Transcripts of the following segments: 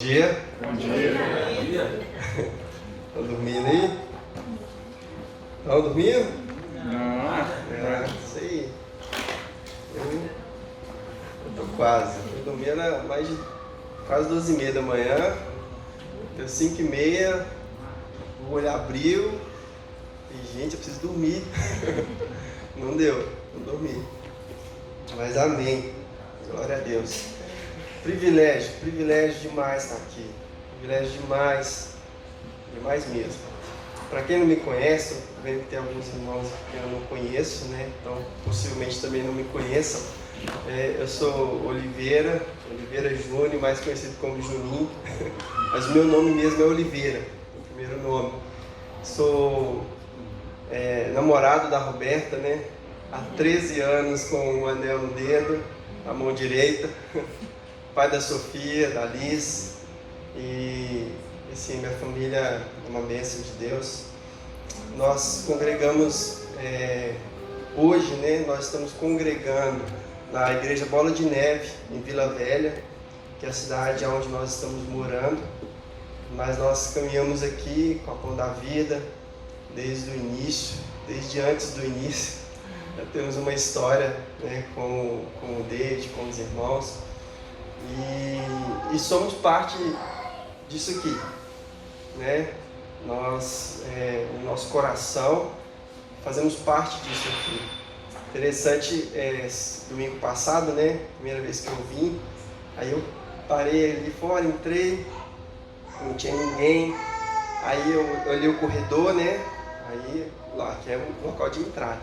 Bom dia. Bom dia. Estão dormindo aí? Estão dormindo? Não. Sei. Eu tô quase. Eu dormi era mais de quase 12h30 da manhã. Deu 5h30. O olho abriu. E, gente, eu preciso dormir. Não deu. Não dormi. Mas amém. Glória a Deus. Privilégio demais estar aqui. Privilégio demais mesmo. Para quem não me conhece, eu vejo que tem alguns irmãos que eu não conheço, né? Então possivelmente também não me conheçam. Eu sou Oliveira Júnior, mais conhecido como Juninho, mas o meu nome mesmo é Oliveira, o primeiro nome. Sou namorado da Roberta, né? Há 13 anos com um anel no dedo, a mão direita. Pai da Sofia, da Liz, e assim, minha família é uma bênção de Deus. Nós congregamos hoje, né? Nós estamos congregando na Igreja Bola de Neve, em Vila Velha, que é a cidade onde nós estamos morando. Mas nós caminhamos aqui com a Pão da Vida desde o início, desde antes do início. Já temos uma história, né, com o David, com os irmãos. E somos parte disso aqui, né? Nós, no nosso coração, fazemos parte disso aqui. Interessante, domingo passado, né? Primeira vez que eu vim, aí eu parei ali fora, entrei, não tinha ninguém, aí eu olhei o corredor, né? Aí lá, que é o local de entrada.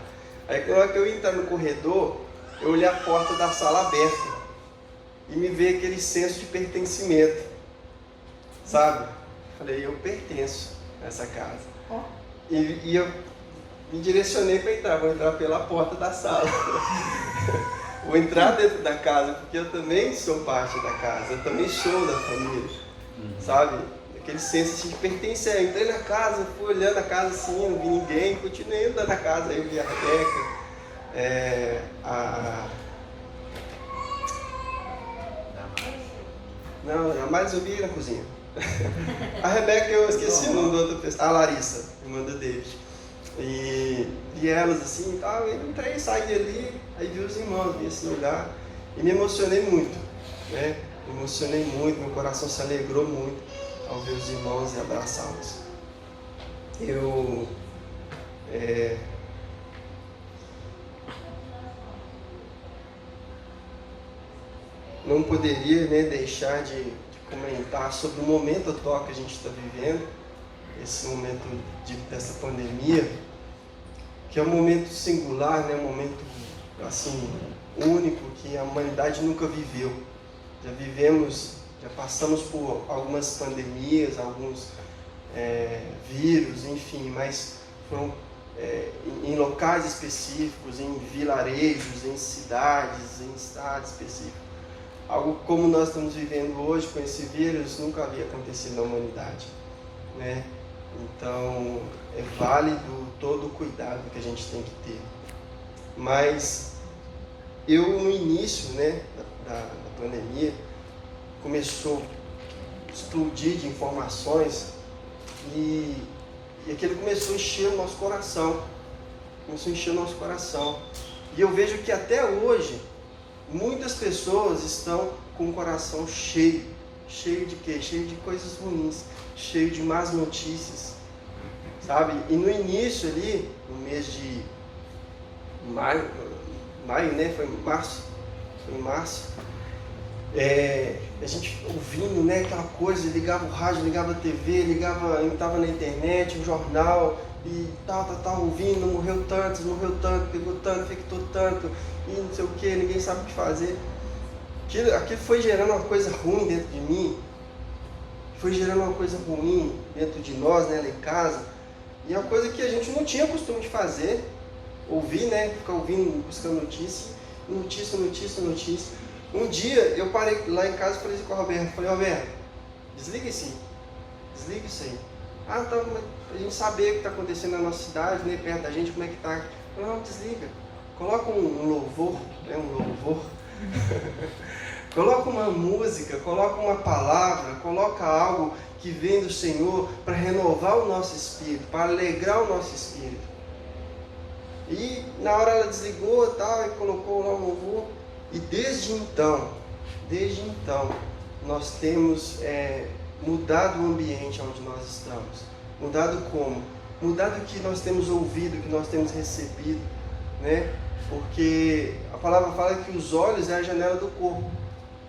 Aí na hora que eu entrar no corredor, eu olhei a porta da sala aberta. E me veio aquele senso de pertencimento, sabe? Falei, eu pertenço a essa casa. E eu me direcionei para entrar, vou entrar pela porta da sala. Vou entrar dentro da casa, porque eu também sou parte da casa, eu também sou da família, sabe? Aquele senso assim, de pertencer. Eu entrei na casa, fui olhando a casa assim, não vi ninguém, continuei andando na casa, aí eu vi a Rebeca, Não, a mais eu vi na cozinha. A Rebeca, eu esqueci o nome da outra pessoa. A Larissa, irmã do David. E elas assim, tal, eu entrei, saí ali, aí vi os irmãos, vi esse lugar. E me emocionei muito, né? Me emocionei muito, meu coração se alegrou muito ao ver os irmãos e abraçá-los. Eu não poderia, né, deixar de comentar sobre o momento atual que a gente está vivendo, esse momento dessa pandemia, que é um momento singular, né, um momento assim, único, que a humanidade nunca viveu. Já passamos por algumas pandemias, alguns vírus, enfim, mas foram em locais específicos, em vilarejos, em cidades, em estados específicos. Algo como nós estamos vivendo hoje com esse vírus nunca havia acontecido na humanidade, né? Então é válido todo o cuidado que a gente tem que ter. Mas eu no início, né, da pandemia, começou a explodir de informações e aquilo começou a encher o nosso coração. E eu vejo que até hoje muitas pessoas estão com o coração cheio de quê? Cheio de coisas ruins, cheio de más notícias, sabe? E no início ali, no mês de maio, né? Foi em março, a gente ouvindo, né, aquela coisa, ligava o rádio, ligava a TV, estava na internet, o jornal, e tal, ouvindo, morreu tanto, pegou tanto, infectou tanto, e não sei o que, ninguém sabe o que fazer. Aquilo foi gerando uma coisa ruim dentro de mim, foi gerando uma coisa ruim dentro de nós, né, lá em casa, e é uma coisa que a gente não tinha costume de fazer, ouvir, né, ficar ouvindo, buscando notícia. Um dia eu parei lá em casa e falei com a Roberta, Roberta, desliga isso aí. Ah, tá, a gente saber o que está acontecendo na nossa cidade, né, perto da gente, como é que está. Não, desliga. Coloca um louvor, né, Coloca uma música, coloca uma palavra, coloca algo que vem do Senhor para renovar o nosso espírito, para alegrar o nosso espírito. E na hora ela desligou tal, e colocou lá o louvor. E desde então, nós temos mudado o ambiente onde nós estamos. Mudado como? Mudado o que nós temos ouvido, o que nós temos recebido, né? Porque a palavra fala que os olhos é a janela do corpo.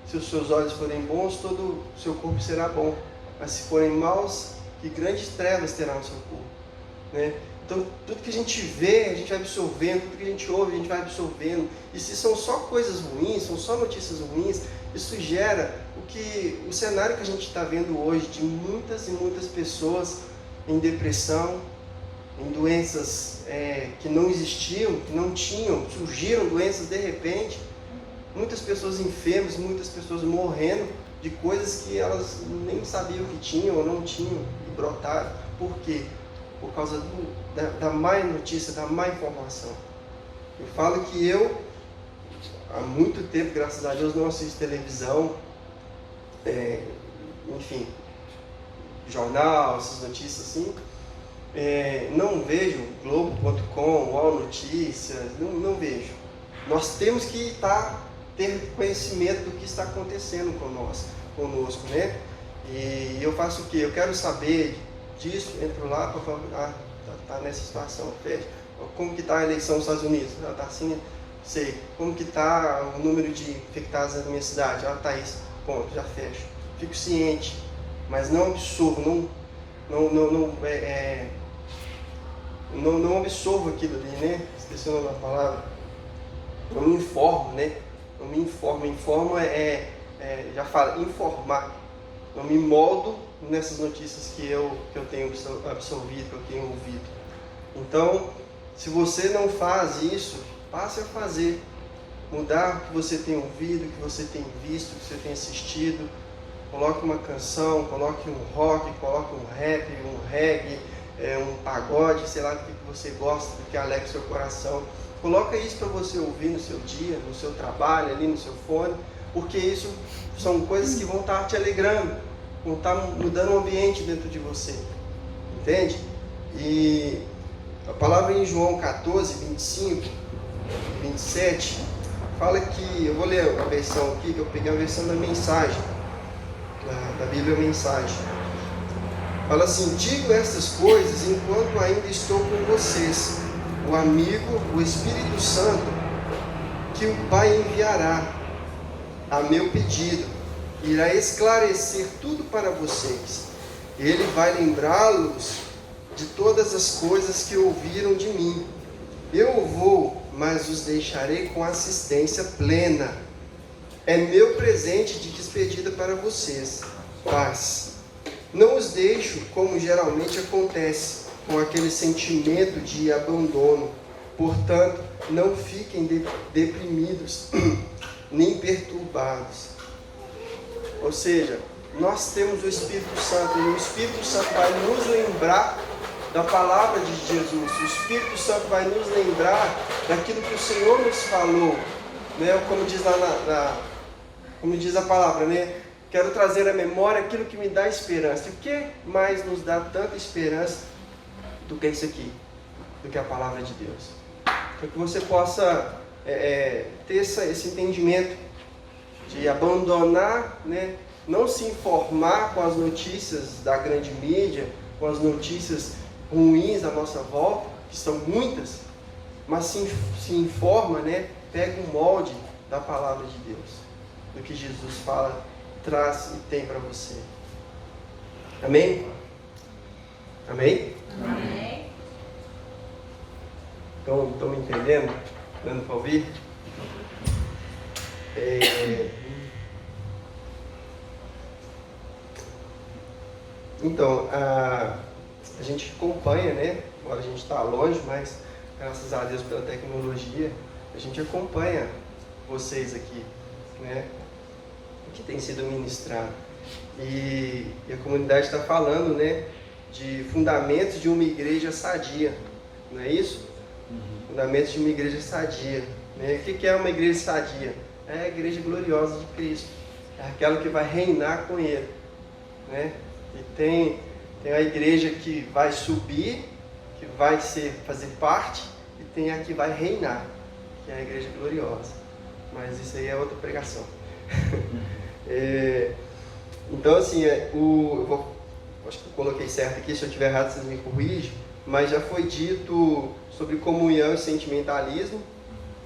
Se os seus olhos forem bons, todo o seu corpo será bom. Mas se forem maus, que grandes trevas terá no seu corpo, né? Então, tudo que a gente vê, a gente vai absorvendo, tudo que a gente ouve, a gente vai absorvendo. E se são só coisas ruins, são só notícias ruins, isso gera o cenário que a gente está vendo hoje, de muitas e muitas pessoas em depressão, em doenças que não existiam, que não tinham, surgiram doenças de repente. Muitas pessoas enfermas, muitas pessoas morrendo de coisas que elas nem sabiam que tinham ou não tinham e brotaram. Por quê? Por causa da má notícia, da má informação. Eu falo que há muito tempo, graças a Deus, não assisto televisão, enfim, jornal, essas notícias assim. Não vejo Globo.com, UOL Notícias, não vejo. Nós temos que ter conhecimento do que está acontecendo conosco, né? E eu faço o quê? Eu quero saber disso, entro lá para falar, tá nessa situação, fecha. Como que está a eleição nos Estados Unidos? Está assim, sei. Como que está o número de infectados na minha cidade? Está isso, ponto, já fecho. Fico ciente, mas não absorvo, não absorvo aquilo ali, né? Esqueci o nome da palavra. Não me informo, né? Não me informo. Informo já fala, informar. Não me moldo nessas notícias que eu tenho absorvido, que eu tenho ouvido. Então, se você não faz isso, passe a fazer. Mudar o que você tem ouvido, o que você tem visto, o que você tem assistido. Coloque uma canção, coloque um rock, coloque um rap, um reggae, um pagode, sei lá do que você gosta, do que alegra o seu coração. Coloca isso para você ouvir no seu dia, no seu trabalho, ali no seu fone, porque isso são coisas que vão estar te alegrando, vão estar mudando o ambiente dentro de você, entende? E a palavra em João 14, 25, 27, fala que, eu vou ler a versão aqui, que eu peguei a versão da mensagem, da Bíblia Mensagem. Fala assim: digo estas coisas enquanto ainda estou com vocês, o amigo, o Espírito Santo, que o Pai enviará a meu pedido, irá esclarecer tudo para vocês. Ele vai lembrá-los de todas as coisas que ouviram de mim. Eu vou, mas os deixarei com assistência plena. É meu presente de despedida para vocês. Paz. Não os deixo como geralmente acontece, com aquele sentimento de abandono. Portanto, não fiquem deprimidos, nem perturbados. Ou seja, nós temos o Espírito Santo, e o Espírito Santo vai nos lembrar da palavra de Jesus. O Espírito Santo vai nos lembrar daquilo que o Senhor nos falou, né? Como diz como diz a palavra, né? Quero trazer à memória aquilo que me dá esperança. E o que mais nos dá tanta esperança do que isso aqui? Do que a palavra de Deus. Para que você possa ter esse entendimento de abandonar, né? Não se informar com as notícias da grande mídia, com as notícias ruins à nossa volta, que são muitas, mas se informa, né? Pega um molde da palavra de Deus, do que Jesus fala, traz e tem para você. Amém? Amém? Amém. Estão me entendendo? Dando para ouvir? Então, a gente acompanha, né? Agora a gente está longe, mas graças a Deus pela tecnologia, a gente acompanha vocês aqui, né? O que tem sido ministrado. E a comunidade está falando, né? De fundamentos de uma igreja sadia, não é isso? Fundamentos de uma igreja sadia, né? O que é uma igreja sadia? é a igreja gloriosa de Cristo. É aquela que vai reinar com Ele, né? E tem a igreja que vai subir, que vai fazer parte, e tem a que vai reinar, que é a igreja gloriosa. Mas isso aí é outra pregação. Então, assim, acho que eu coloquei certo aqui, se eu estiver errado vocês me corrigem, mas já foi dito sobre comunhão e sentimentalismo,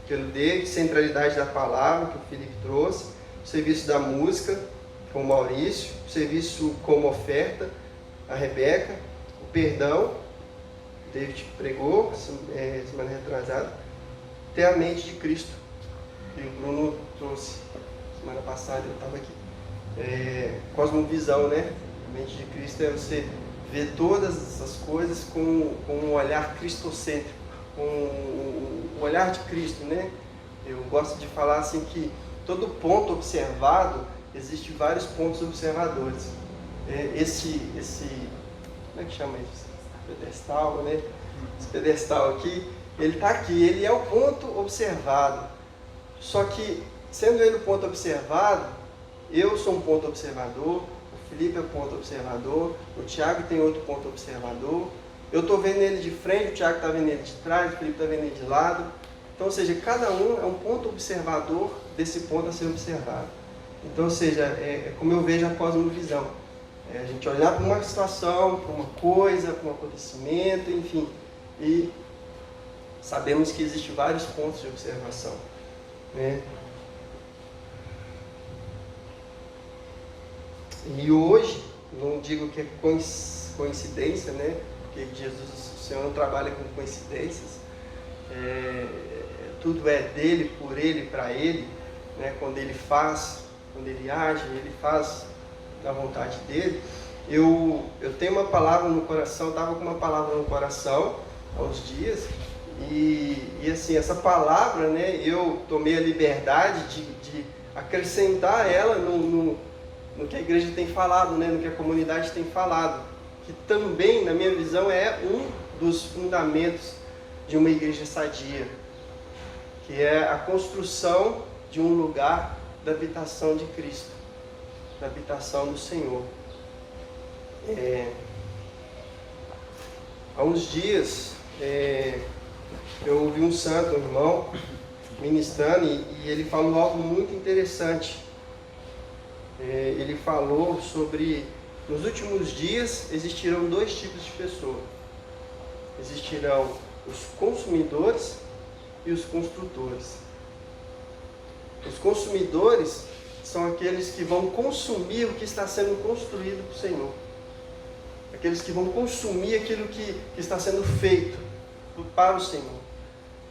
pelo David, centralidade da palavra, que o Felipe trouxe, o serviço da música, com o Maurício, o serviço como oferta, a Rebeca, o perdão, o David pregou semana retrasada, ter a mente de Cristo, que o Bruno trouxe semana passada, eu estava aqui. Cosmovisão, né? A mente de Cristo é você ver todas essas coisas com um olhar cristocêntrico, com o olhar de Cristo, né? Eu gosto de falar assim que todo ponto observado, existe vários pontos observadores. Como é que chama isso? Pedestal, né? Esse pedestal aqui, ele está aqui, ele é o ponto observado. Só que, sendo ele o ponto observado, eu sou um ponto observador, o Felipe é um ponto observador, o Tiago tem outro ponto observador, eu estou vendo ele de frente, o Tiago está vendo ele de trás, o Felipe está vendo ele de lado. Então, ou seja, cada um é um ponto observador desse ponto a ser observado. Então, ou seja, é como eu vejo a cosmovisão. A gente olhar para uma situação, para uma coisa, para um acontecimento, enfim. E sabemos que existem vários pontos de observação, né? E hoje, não digo que é coincidência, né? Porque Jesus, o Senhor não trabalha com coincidências. Tudo é dele, por ele, para ele, né? Quando ele faz, quando ele age, ele faz da vontade dele. Eu tenho uma palavra no coração, estava com uma palavra no coração há uns dias, e assim, essa palavra, né, eu tomei a liberdade de acrescentar ela no que a igreja tem falado, né, no que a comunidade tem falado, que também, na minha visão, é um dos fundamentos de uma igreja sadia, que é a construção de um lugar da habitação de Cristo, da habitação do Senhor. Há uns dias, eu ouvi um santo, um irmão, ministrando, e ele falou algo muito interessante. Ele falou sobre, nos últimos dias, existirão dois tipos de pessoas. Existirão os consumidores e os construtores. Os consumidores são aqueles que vão consumir o que está sendo construído para o Senhor. Aqueles que vão consumir aquilo que está sendo feito para o Senhor.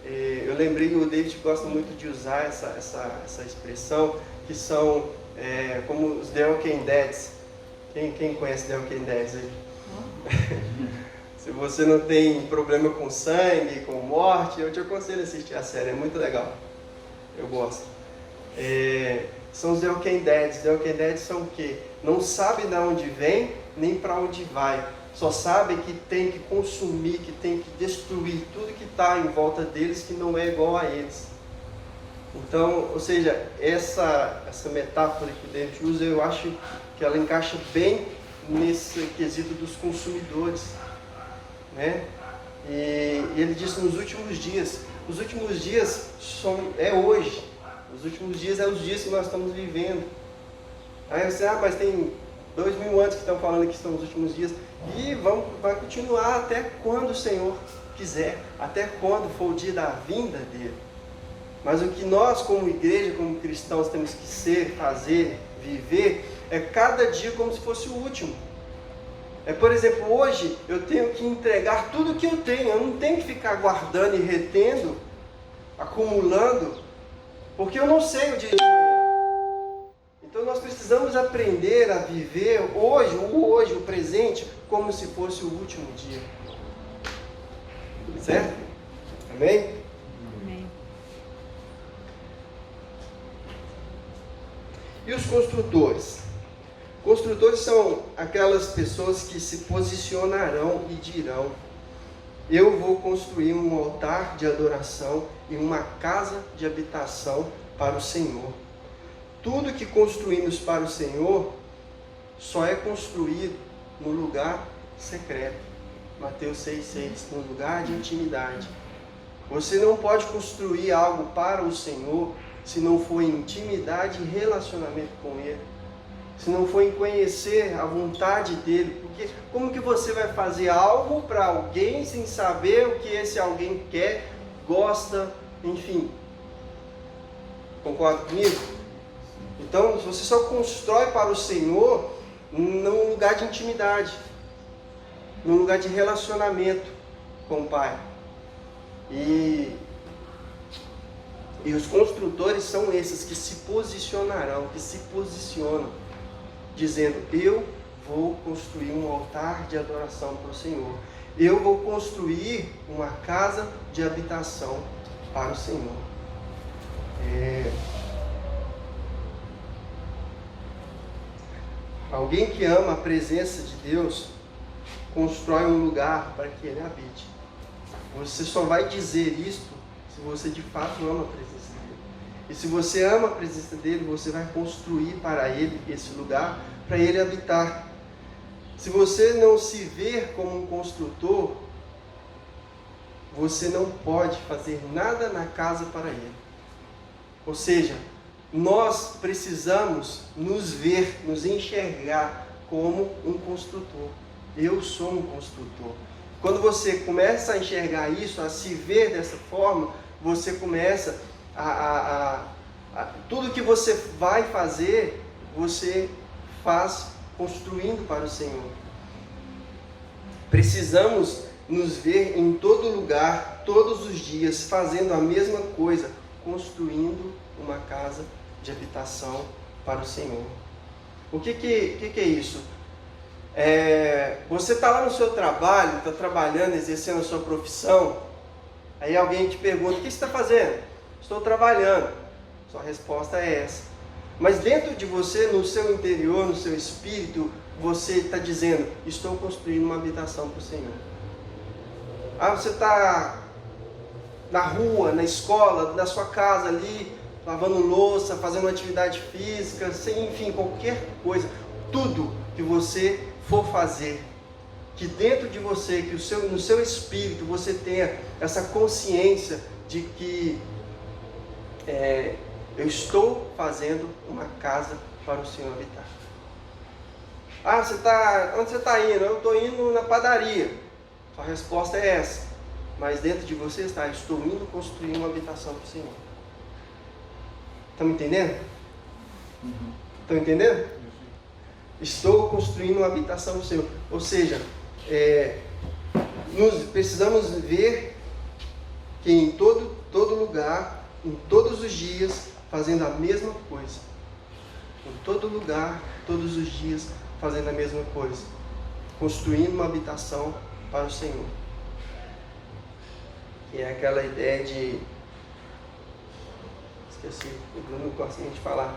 Eu lembrei que o David gosta muito de usar essa expressão, que são como os The Walking Dead. Quem conhece The Walking Dead aí? Se você não tem problema com sangue, com morte, eu te aconselho a assistir a série, é muito legal. Eu gosto. São os The Walking Dead. The Walking Dead são o quê? Não sabem de onde vem, nem para onde vai. Só sabem que tem que consumir, que tem que destruir tudo que está em volta deles, que não é igual a eles. Então, ou seja, essa metáfora que o David usa, eu acho que ela encaixa bem nesse quesito dos consumidores, né? E ele disse nos últimos dias. Os últimos dias é hoje. Os últimos dias é os dias que nós estamos vivendo. Aí você, mas tem 2000 anos que estão falando que estão nos últimos dias. E vai continuar até quando o Senhor quiser. Até quando for o dia da vinda dele. Mas o que nós, como igreja, como cristãos, temos que ser, fazer, viver, é cada dia como se fosse o último. Por exemplo, hoje eu tenho que entregar tudo o que eu tenho. Eu não tenho que ficar guardando e retendo, acumulando, porque eu não sei o dia de amanhã. Então nós precisamos aprender a viver hoje, o presente, como se fosse o último dia. Certo? Amém? Amém. E os construtores? Construtores são aquelas pessoas que se posicionarão e dirão: eu vou construir um altar de adoração e uma casa de habitação para o Senhor. Tudo que construímos para o Senhor só é construído no lugar secreto. Mateus 6,6, no lugar de intimidade. Você não pode construir algo para o Senhor se não for em intimidade e relacionamento com Ele. Se não for em conhecer a vontade dEle. Porque como que você vai fazer algo para alguém sem saber o que esse alguém quer, gosta, enfim. Concorda comigo? Então, você só constrói para o Senhor num lugar de intimidade, num lugar de relacionamento com o Pai. E os construtores são esses que se posicionarão, que se posicionam, dizendo: eu vou construir um altar de adoração para o Senhor. Eu vou construir uma casa de habitação para o Senhor. Alguém que ama a presença de Deus constrói um lugar para que Ele habite. Você só vai dizer isto se você de fato ama a presença dEle. E se você ama a presença dEle, você vai construir para Ele esse lugar, para Ele habitar. Se você não se ver como um construtor, você não pode fazer nada na casa para Ele. Ou seja, nós precisamos nos ver, nos enxergar como um construtor. Eu sou um construtor. Quando você começa a enxergar isso, a se ver dessa forma, você começa tudo que você vai fazer, você faz construindo para o Senhor. Precisamos nos ver em todo lugar, todos os dias, fazendo a mesma coisa, construindo uma casa de habitação para o Senhor. O que é isso? Você está lá no seu trabalho, está trabalhando, exercendo a sua profissão, aí alguém te pergunta: o que você está fazendo? Estou trabalhando. Sua resposta é essa. Mas dentro de você, no seu interior, no seu espírito, você está dizendo: estou construindo uma habitação para o Senhor. Você está na rua, na escola, na sua casa ali, lavando louça, fazendo atividade física, enfim, qualquer coisa. Tudo que você for fazer, que dentro de você, que no seu espírito, você tenha essa consciência de que eu estou fazendo uma casa para o Senhor habitar. Onde você está indo? Eu estou indo na padaria. Sua resposta é essa. Mas dentro de você está: estou indo construir uma habitação para o Senhor. Estão me entendendo? Estão entendendo? Estou construindo uma habitação para o Senhor. Ou seja, nós precisamos ver que em todo lugar, em todos os dias, fazendo a mesma coisa. Em todo lugar, todos os dias, fazendo a mesma coisa. Construindo uma habitação para o Senhor. Que é aquela ideia de... Esqueci, o Bruno gosta de falar.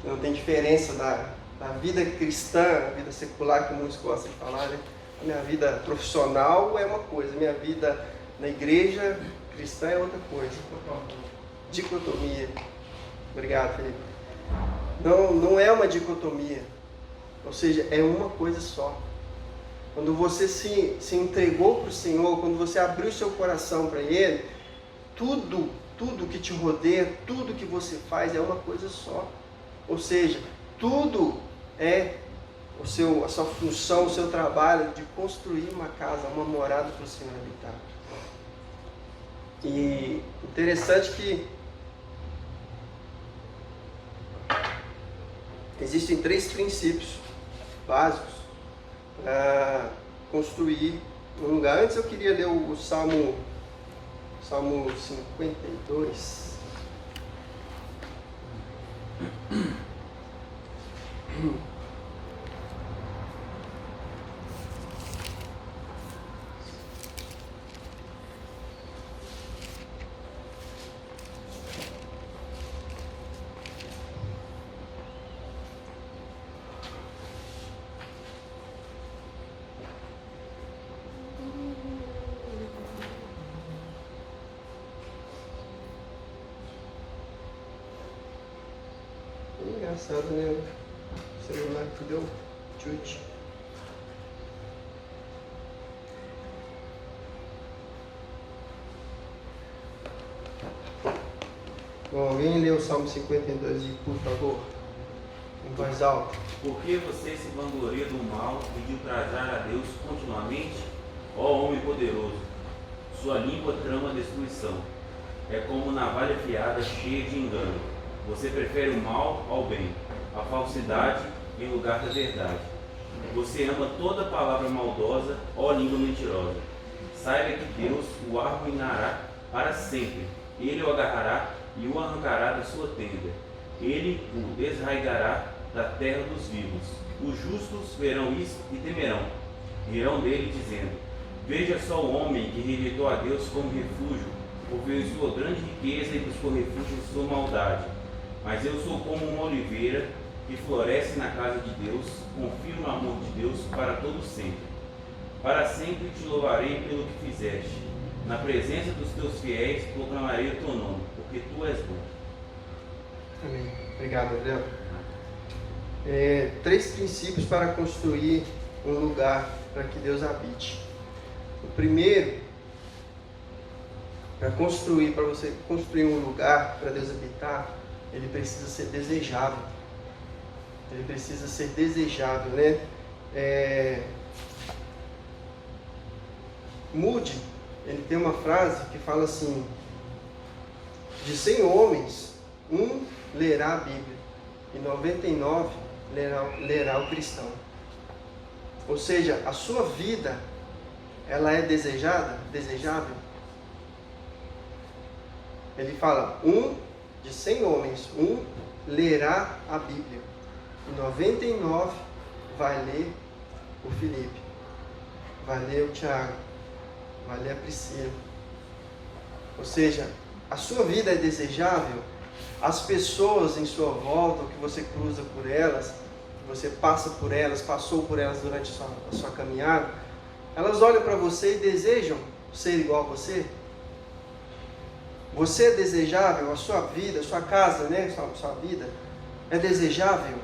Que não tem diferença da vida cristã, a vida secular, que muitos gostam de falar, né? A minha vida profissional é uma coisa, a minha vida na igreja cristã é outra coisa. Dicotomia. Obrigado, Felipe. Não é uma dicotomia. Ou seja, é uma coisa só. Quando você se entregou para o Senhor, quando você abriu seu coração para Ele, tudo que te rodeia, tudo que você faz é uma coisa só. Ou seja, tudo é a sua função, o seu trabalho de construir uma casa, uma morada para o Senhor habitar. E interessante que existem 3 princípios básicos para construir um lugar. Antes eu queria ler o Salmo 52. engraçado, né? O celular que deu chute. Bom, alguém lê o Salmo 52, por favor, em voz alta. Por que você se vangloria do mal e de ultrajar a Deus continuamente? Ó homem poderoso, sua língua trama destruição. É como navalha afiada cheia de engano. Você prefere o mal ao bem, a falsidade em lugar da verdade. Você ama toda palavra maldosa, ó língua mentirosa. Saiba que Deus o arruinará para sempre. Ele o agarrará e o arrancará da sua tenda. Ele o desraigará da terra dos vivos. Os justos verão isso e temerão. Rirão dele, dizendo: veja só o homem que rejeitou a Deus como refúgio, ouviu sua grande riqueza e buscou refúgio em sua maldade. Mas eu sou como uma oliveira que floresce na casa de Deus, confio no amor de Deus para todo sempre. Para sempre te louvarei pelo que fizeste. Na presença dos teus fiéis proclamarei o teu nome, porque tu és bom. Amém. Obrigado, Adriano. 3 princípios para construir um lugar para que Deus habite. O primeiro, para você construir um lugar para Deus habitar, ele precisa ser desejável. Ele precisa ser desejável, né? Moody, ele tem uma frase que fala assim: de 100 homens, um lerá a Bíblia e 99 lerá o cristão. Ou seja, a sua vida, ela é desejável. Ele fala, de 100 homens, um lerá a Bíblia e 99 vai ler o Felipe, vai ler o Tiago, vai ler a Priscila. Ou seja, a sua vida é desejável. As pessoas em sua volta, que você cruza por elas, que você passa por elas, passou por elas durante a sua caminhada, elas olham para você e desejam ser igual a você. Você é desejável, a sua vida, a sua casa, né? Sua vida é desejável.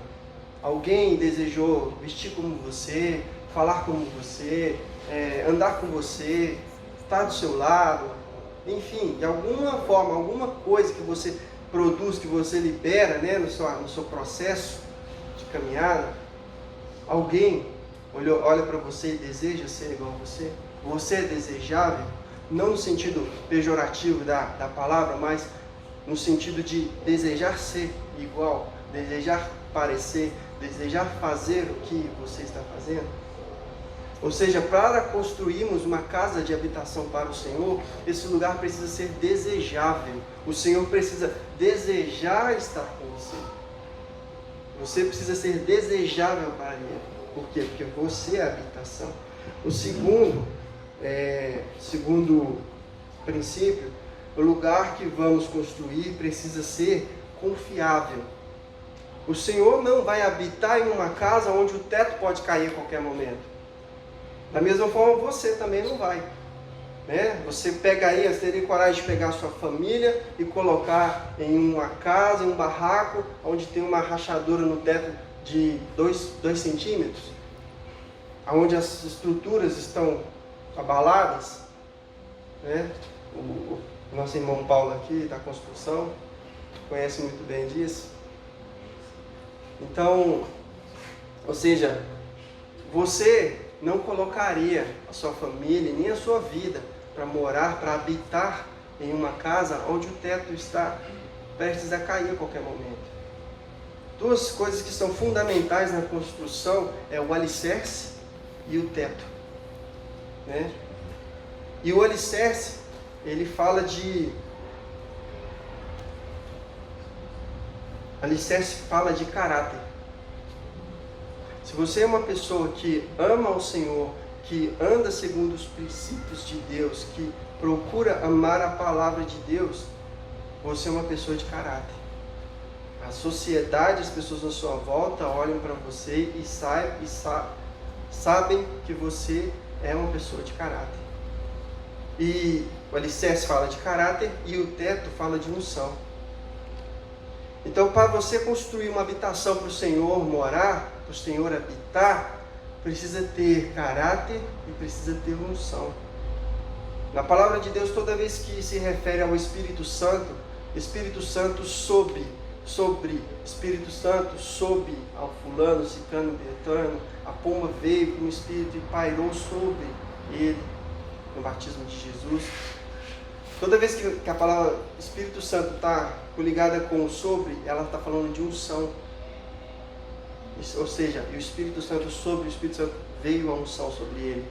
Alguém desejou vestir como você, falar como você, andar com você, estar do seu lado, enfim, de alguma forma, alguma coisa que você produz, que você libera, né, no seu processo de caminhada. Alguém olha para você e deseja ser igual a você. Você é desejável, não no sentido pejorativo da palavra, mas no sentido de desejar ser igual, desejar parecer, desejar fazer o que você está fazendo. Ou seja, para construirmos uma casa de habitação para o Senhor, esse lugar precisa ser desejável. O Senhor precisa desejar estar com você. Você precisa ser desejável para Ele. Por quê? Porque você é a habitação. O segundo princípio, o lugar que vamos construir precisa ser confiável. O Senhor não vai habitar em uma casa onde o teto pode cair a qualquer momento. Da mesma forma, você também não vai. Né? Você teria coragem de pegar a sua família e colocar em uma casa, em um barraco, onde tem uma rachadura no teto de 2 centímetros? Onde as estruturas estão abaladas? Né? O nosso irmão Paulo aqui, da construção, conhece muito bem disso. Então, ou seja, você não colocaria a sua família, nem a sua vida, para morar, para habitar em uma casa onde o teto está prestes a cair a qualquer momento. 2 coisas que são fundamentais na construção é o alicerce e o teto. Né? E o alicerce, ele fala de... Alicerce fala de caráter. Se você é uma pessoa que ama o Senhor, que anda segundo os princípios de Deus, que procura amar a palavra de Deus, você é uma pessoa de caráter. A sociedade, as pessoas à sua volta olham para você e sabem que você é uma pessoa de caráter. E o alicerce fala de caráter e o teto fala de unção. Então, para você construir uma habitação para o Senhor morar, para o Senhor habitar, precisa ter caráter e precisa ter unção. Na palavra de Deus, toda vez que se refere ao Espírito Santo sobre, Espírito Santo sobre ao fulano, ciclano, betano, a pomba veio com o Espírito e pairou sobre ele no batismo de Jesus. Toda vez que a palavra Espírito Santo está ligada com o sobre, ela está falando de unção. Ou seja, o Espírito Santo sobre, o Espírito Santo veio a unção sobre ele.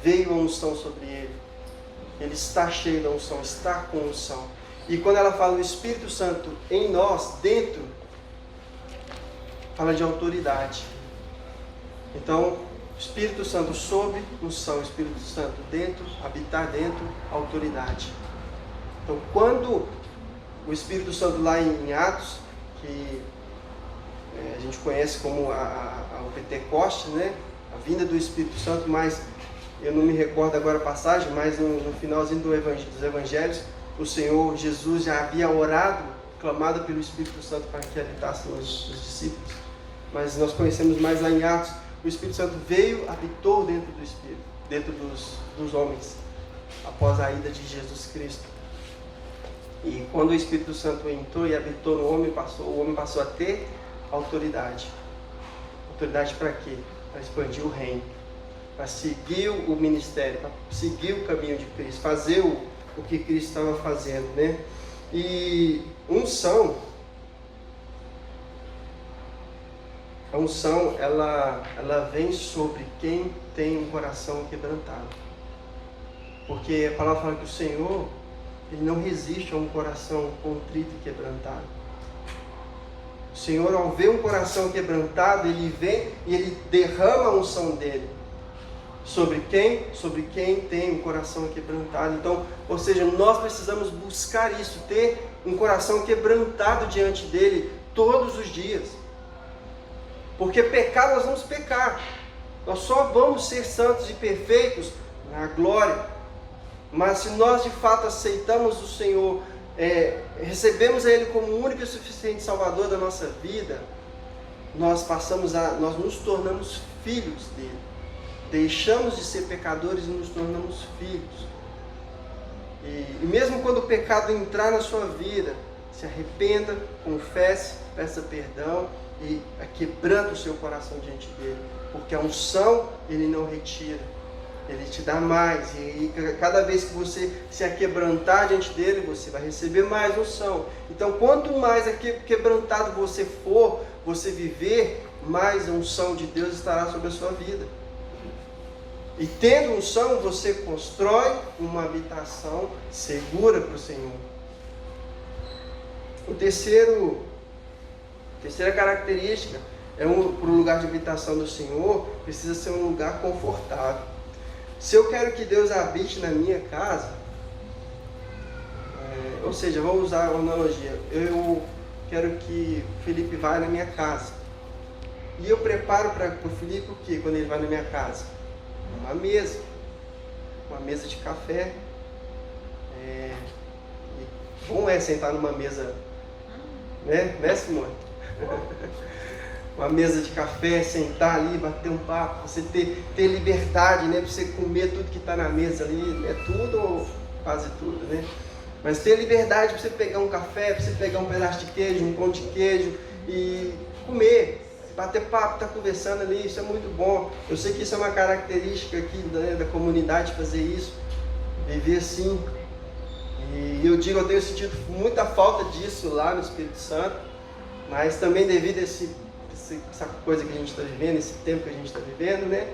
Veio a unção sobre ele. Ele está cheio da unção, está com unção. E quando ela fala o Espírito Santo em nós, dentro, fala de autoridade. Então, Espírito Santo sobre, unção. Espírito Santo dentro, habitar dentro, autoridade. Então, quando o Espírito Santo lá em Atos, que a gente conhece como o Pentecostes, né? A vinda do Espírito Santo, mas eu não me recordo agora a passagem, mas no finalzinho dos Evangelhos, o Senhor Jesus já havia orado, clamado pelo Espírito Santo para que habitasse nos discípulos. Mas nós conhecemos mais lá em Atos, o Espírito Santo veio, habitou dentro do Espírito, dentro dos homens, após a ida de Jesus Cristo. E quando o Espírito Santo entrou e habitou no homem, o homem passou a ter autoridade. Autoridade para quê? Para expandir o reino, para seguir o ministério, para seguir o caminho de Cristo, fazer o que Cristo estava fazendo, né? E a unção, ela vem sobre quem tem um coração quebrantado. Porque a palavra fala que o Senhor, Ele não resiste a um coração contrito e quebrantado. O Senhor, ao ver um coração quebrantado, Ele vem e Ele derrama a unção dEle. Sobre quem? Sobre quem tem um coração quebrantado. Então, ou seja, nós precisamos buscar isso, ter um coração quebrantado diante dEle todos os dias. Porque pecar, nós vamos pecar. Nós só vamos ser santos e perfeitos na glória. Mas se nós de fato aceitamos o Senhor, recebemos a Ele como o único e suficiente Salvador da nossa vida, nós nos tornamos filhos dEle. Deixamos de ser pecadores e nos tornamos filhos. E mesmo quando o pecado entrar na sua vida, se arrependa, confesse, peça perdão e quebranta o seu coração diante dEle. Porque a unção Ele não retira. Ele te dá mais, e cada vez que você se aquebrantar diante dele, você vai receber mais unção. Então, quanto mais quebrantado você for, você viver, mais a unção de Deus estará sobre a sua vida. E tendo unção, você constrói uma habitação segura para o Senhor. Terceira característica para o lugar de habitação do Senhor, precisa ser um lugar confortável. Se eu quero que Deus habite na minha casa, ou seja, vamos usar uma analogia, eu quero que o Felipe vá na minha casa, e eu preparo para o Felipe o que quando ele vai na minha casa? Uma mesa de café, bom sentar numa mesa, né Simone? Uma mesa de café, sentar ali, bater um papo, você ter liberdade, né? Para você comer tudo que está na mesa ali, tudo ou quase tudo, né? Mas ter liberdade para você pegar um café, para você pegar um pedaço de queijo, um pão de queijo e comer, bater papo, estar conversando ali, isso é muito bom. Eu sei que isso é uma característica aqui da comunidade, fazer isso, viver assim. E eu tenho sentido muita falta disso lá no Espírito Santo, mas também devido a essa coisa que a gente está vivendo, esse tempo que a gente está vivendo, né?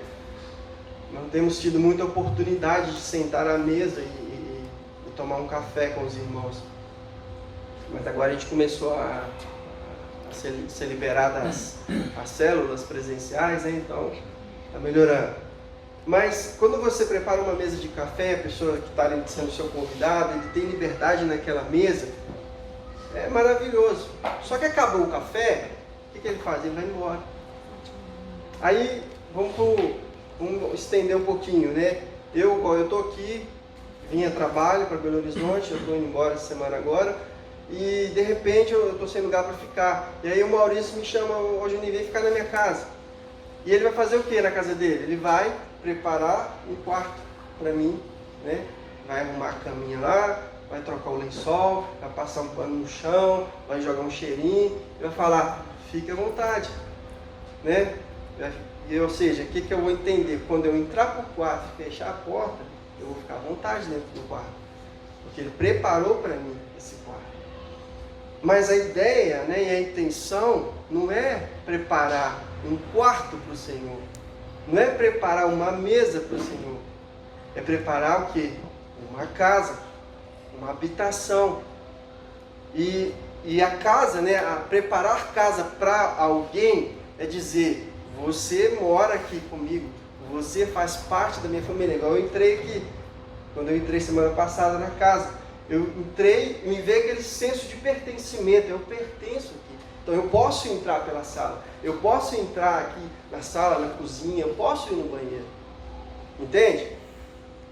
Não temos tido muita oportunidade de sentar à mesa e tomar um café com os irmãos. Mas agora a gente começou a ser liberado as células presenciais, né? Então está melhorando. Mas quando você prepara uma mesa de café, a pessoa que está ali sendo seu convidado, ele tem liberdade naquela mesa, é maravilhoso. Só que acabou o café, o que ele faz? Ele vai embora. Aí, vamos estender um pouquinho, né? Eu estou aqui, vim a trabalho para Belo Horizonte, eu estou indo embora essa semana agora, e de repente eu estou sem lugar para ficar. E aí o Maurício me chama, hoje vem ficar na minha casa. E ele vai fazer o que na casa dele? Ele vai preparar um quarto para mim, né? Vai arrumar a caminha lá, vai trocar o lençol, vai passar um pano no chão, vai jogar um cheirinho, e vai falar, fique à vontade, né? Ou seja, o que eu vou entender? Quando eu entrar para o quarto e fechar a porta, eu vou ficar à vontade dentro do quarto, porque ele preparou para mim esse quarto. Mas a ideia, né, e a intenção não é preparar um quarto para o Senhor, não é preparar uma mesa para o Senhor, é preparar o quê? Uma casa, uma habitação. E a casa, né, preparar casa para alguém é dizer, você mora aqui comigo, você faz parte da minha família. Igual eu entrei aqui, quando eu entrei semana passada na casa, eu entrei e me veio aquele senso de pertencimento, eu pertenço aqui. Então eu posso entrar pela sala, eu posso entrar aqui na sala, na cozinha, eu posso ir no banheiro. Entende?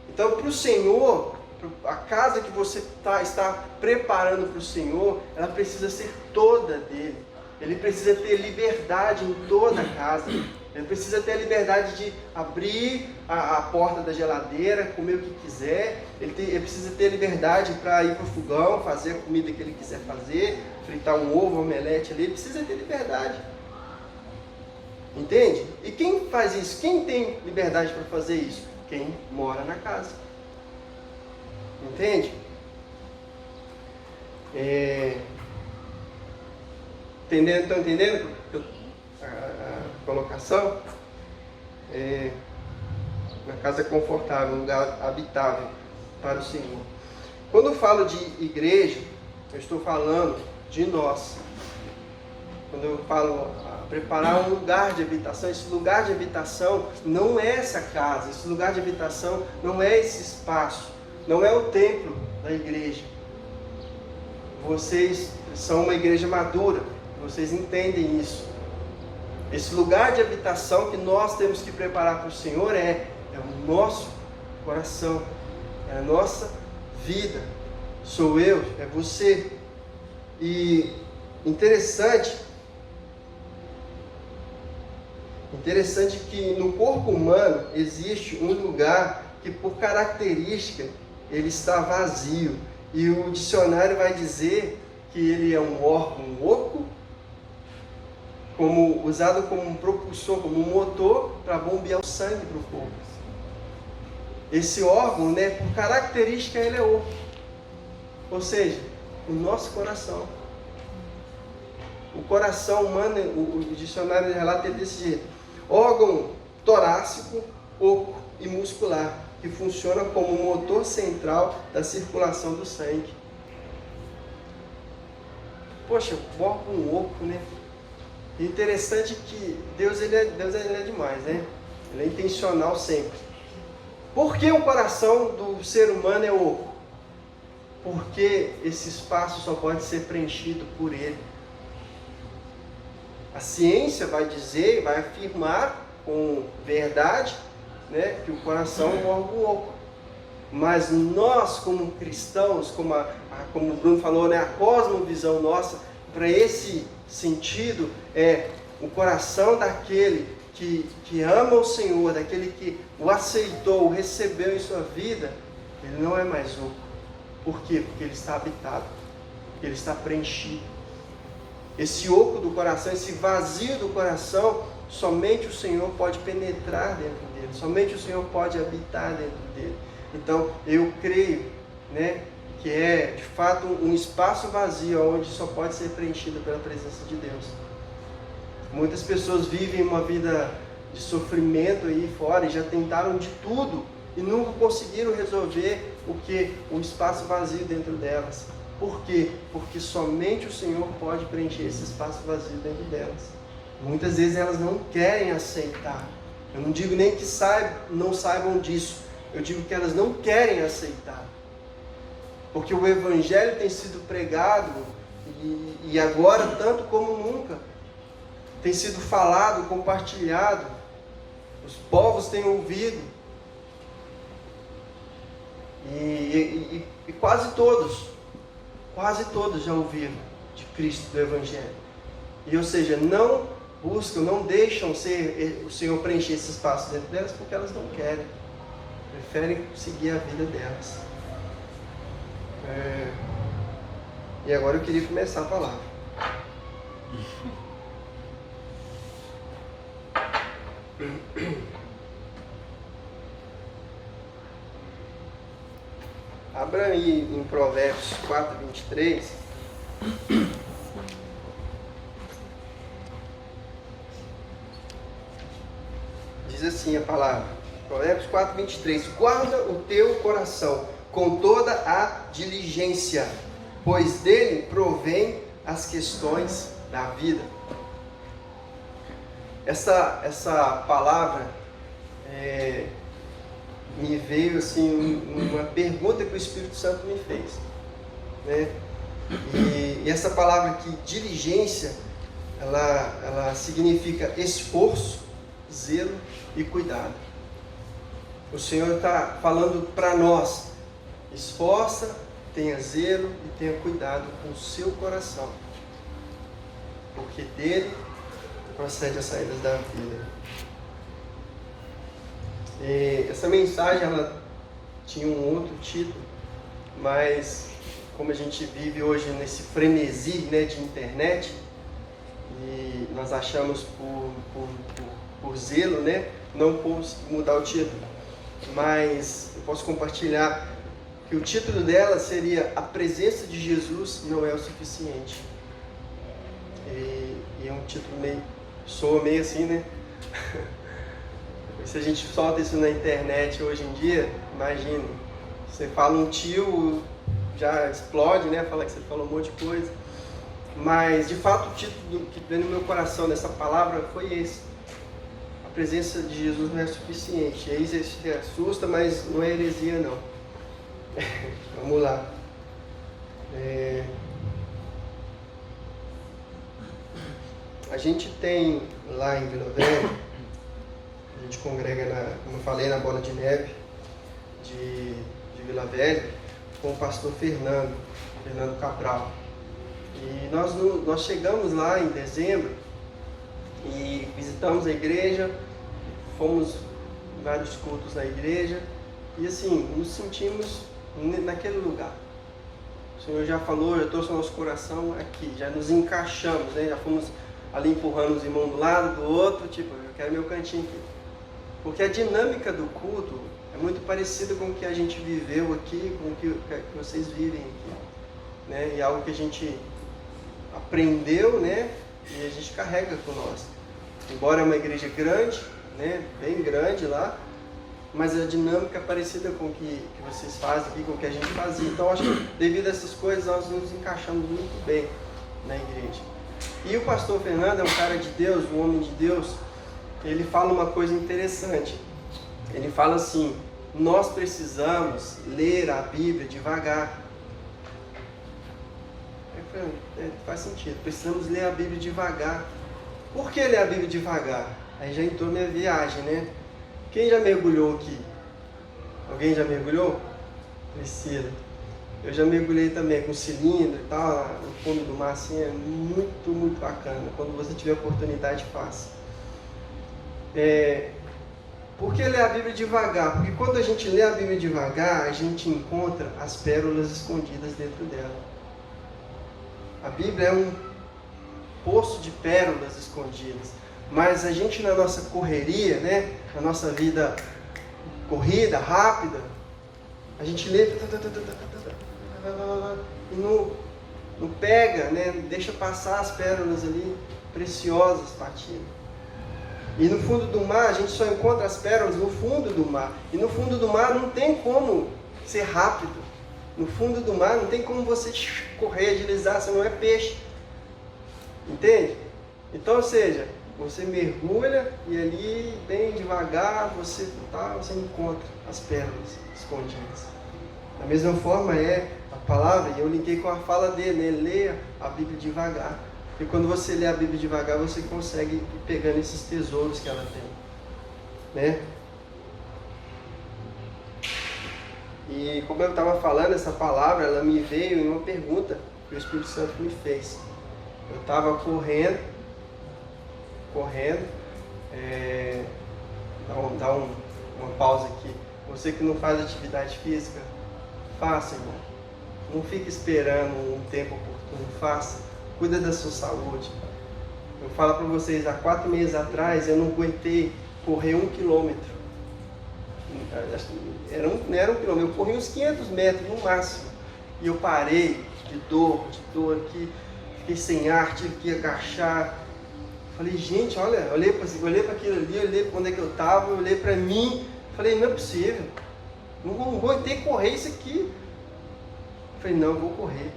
Então para o Senhor, a casa que você está preparando para o Senhor, ela precisa ser toda dele. Ele precisa ter liberdade em toda a casa. Ele precisa ter a liberdade de abrir a porta da geladeira, comer o que quiser. Ele precisa ter liberdade para ir para o fogão, fazer a comida que ele quiser fazer, fritar um ovo, um omelete ali. Ele precisa ter liberdade. Entende? E quem faz isso? Quem tem liberdade para fazer isso? Quem mora na casa. Entende? Estão entendendo a colocação? Uma casa confortável, um lugar habitável para o Senhor. Quando eu falo de igreja, eu estou falando de nós. Quando eu falo preparar um lugar de habitação, esse lugar de habitação não é essa casa, esse lugar de habitação não é esse espaço, não é o templo da igreja. Vocês são uma igreja madura, vocês entendem isso. Esse lugar de habitação que nós temos que preparar para o Senhor é o nosso coração, é a nossa vida. Sou eu, é você. E interessante que no corpo humano existe um lugar que por característica ele está vazio. E o dicionário vai dizer que ele é um órgão oco, usado como um propulsor, como um motor para bombear o sangue para o corpo. Esse órgão, né, por característica, ele é oco. Ou seja, o nosso coração. O coração humano, o dicionário relata desse jeito. Órgão torácico, oco e muscular, que funciona como o motor central da circulação do sangue. Poxa, órgão oco, né? Interessante que Deus ele é demais, né? Ele é intencional sempre. Por que o coração do ser humano é oco? Porque esse espaço só pode ser preenchido por ele. A ciência vai dizer, vai afirmar com verdade, né, que o coração é um órgão oco. Mas nós, como cristãos, como o Bruno falou, né, a cosmovisão nossa, para esse sentido, é o coração daquele que ama o Senhor, daquele que o aceitou, o recebeu em sua vida, ele não é mais oco. Por quê? Porque ele está habitado, porque ele está preenchido. Esse oco do coração, esse vazio do coração, somente o Senhor pode penetrar dentro dele, somente o Senhor pode habitar dentro dele. Então, eu creio, né, que é de fato um espaço vazio onde só pode ser preenchido pela presença de Deus. Muitas pessoas vivem uma vida de sofrimento aí fora e já tentaram de tudo e nunca conseguiram resolver o espaço vazio dentro delas. Por quê? Porque somente o Senhor pode preencher esse espaço vazio dentro delas. Muitas vezes elas não querem aceitar. Eu não digo nem que não saibam disso. Eu digo que elas não querem aceitar. Porque o Evangelho tem sido pregado e agora tanto como nunca. Tem sido falado, compartilhado. Os povos têm ouvido. E quase todos quase todas já ouviram de Cristo, do Evangelho. E, ou seja, não buscam, não deixam o Senhor preencher esse espaço dentro delas porque elas não querem. Preferem seguir a vida delas. E agora eu queria começar a palavra. Abra aí em Provérbios 4, 23. Diz assim a palavra. Provérbios 4, 23. Guarda o teu coração com toda a diligência, pois dele provém as questões da vida. Essa palavra me veio assim uma pergunta que o Espírito Santo me fez, né? E essa palavra aqui, diligência, ela significa esforço, zelo e cuidado. O Senhor está falando para nós: esforça, tenha zelo e tenha cuidado com o seu coração, porque dele procede as saídas da vida. E essa mensagem ela tinha um outro título, mas como a gente vive hoje nesse frenesi, né, de internet, e nós achamos por zelo, né, não posso mudar o título, mas eu posso compartilhar que o título dela seria A Presença de Jesus Não É o Suficiente. E é um título soa meio assim, né? Se a gente solta isso na internet hoje em dia, imagina, você fala um tio, já explode, né? Fala que você falou um monte de coisa. Mas, de fato, o título que veio no meu coração dessa palavra foi esse: A Presença de Jesus Não É Suficiente. E aí você se assusta, mas não é heresia, não. Vamos lá. A gente tem lá em Vila Velha, a gente congrega, como eu falei, na Bola de Neve de Vila Velha, com o pastor Fernando Cabral. E nós chegamos lá em dezembro e visitamos a igreja, fomos em vários cultos na igreja e assim, nos sentimos naquele lugar. O Senhor já falou, já trouxe o nosso coração aqui, já nos encaixamos, né? Já fomos ali empurrando os irmãos do lado, do outro, tipo, eu quero meu cantinho aqui. Porque a dinâmica do culto é muito parecida com o que a gente viveu aqui, com o que vocês vivem aqui, né? E algo que a gente aprendeu, né? E a gente carrega com nós. Embora é uma igreja grande, né? Bem grande lá, mas a dinâmica é parecida com o que vocês fazem aqui, com o que a gente fazia. Então, acho que devido a essas coisas, nós nos encaixamos muito bem na igreja. E o pastor Fernando é um cara de Deus, um homem de Deus. Ele fala uma coisa interessante. Ele fala assim: nós precisamos ler a Bíblia devagar. Faz sentido, precisamos ler a Bíblia devagar. Por que ler a Bíblia devagar? Aí já entrou minha viagem, né? Quem já mergulhou aqui? Alguém já mergulhou? Priscila. Eu já mergulhei também com cilindro e tal, no fundo do mar, assim, é muito, muito bacana. Quando você tiver oportunidade, faça. Por que ler a Bíblia devagar? Porque quando a gente lê a Bíblia devagar, a gente encontra as pérolas escondidas dentro dela. A Bíblia é um poço de pérolas escondidas. Mas a gente, na nossa correria, né, na nossa vida corrida, rápida, a gente lê e não pega, né, deixa passar as pérolas ali preciosas partindo. E no fundo do mar, a gente só encontra as pérolas no fundo do mar. E no fundo do mar não tem como ser rápido. No fundo do mar não tem como você correr, deslizar, você não é peixe. Entende? Então, ou seja, você mergulha e ali, bem devagar, você encontra as pérolas escondidas. Da mesma forma é a palavra, e eu linkei com a fala dele, né? Leia a Bíblia devagar. E quando você lê a Bíblia devagar, você consegue ir pegando esses tesouros que ela tem, né? E como eu estava falando, essa palavra, ela me veio em uma pergunta que o Espírito Santo me fez. Eu estava correndo, dá uma pausa aqui. Você que não faz atividade física, faça, irmão. Não fique esperando um tempo oportuno, faça. Cuida da sua saúde. Eu falo para vocês, há 4 meses atrás eu não aguentei correr 1 quilômetro. Não era 1 quilômetro, eu corri uns 500 metros no máximo. E eu parei de dor aqui, fiquei sem ar, tive que agachar. Falei, gente, olha, olhei para aquilo ali, olhei para onde é que eu estava, olhei para mim, falei, não é possível, não aguentei correr isso aqui. Falei, não, vou correr.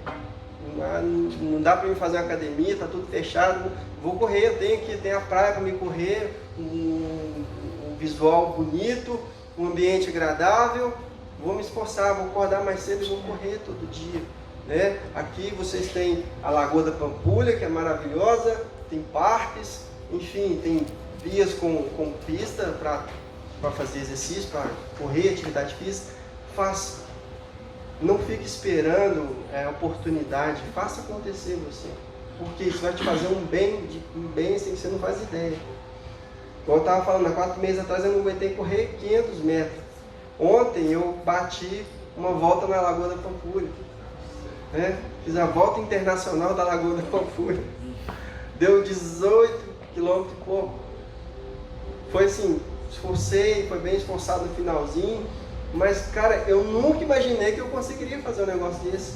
Não dá para mim fazer uma academia, está tudo fechado, vou correr, eu tenho a praia para me correr, um visual bonito, um ambiente agradável, vou me esforçar, vou acordar mais cedo e vou correr todo dia. Né? Aqui vocês têm a Lagoa da Pampulha, que é maravilhosa, tem parques, enfim, tem vias com pista para fazer exercício, para correr, atividade física. Faça. Não fique esperando a oportunidade, faça acontecer você. Porque isso vai te fazer um bem assim que você não faz ideia. Como eu estava falando, há 4 meses atrás eu não aguentei correr 500 metros. Ontem eu bati uma volta na Lagoa da Pampulha. Né? Fiz a volta internacional da Lagoa da Pampulha. Deu 18 km e pouco. Foi assim, esforcei, foi bem esforçado no finalzinho. Mas, cara, eu nunca imaginei que eu conseguiria fazer um negócio desse.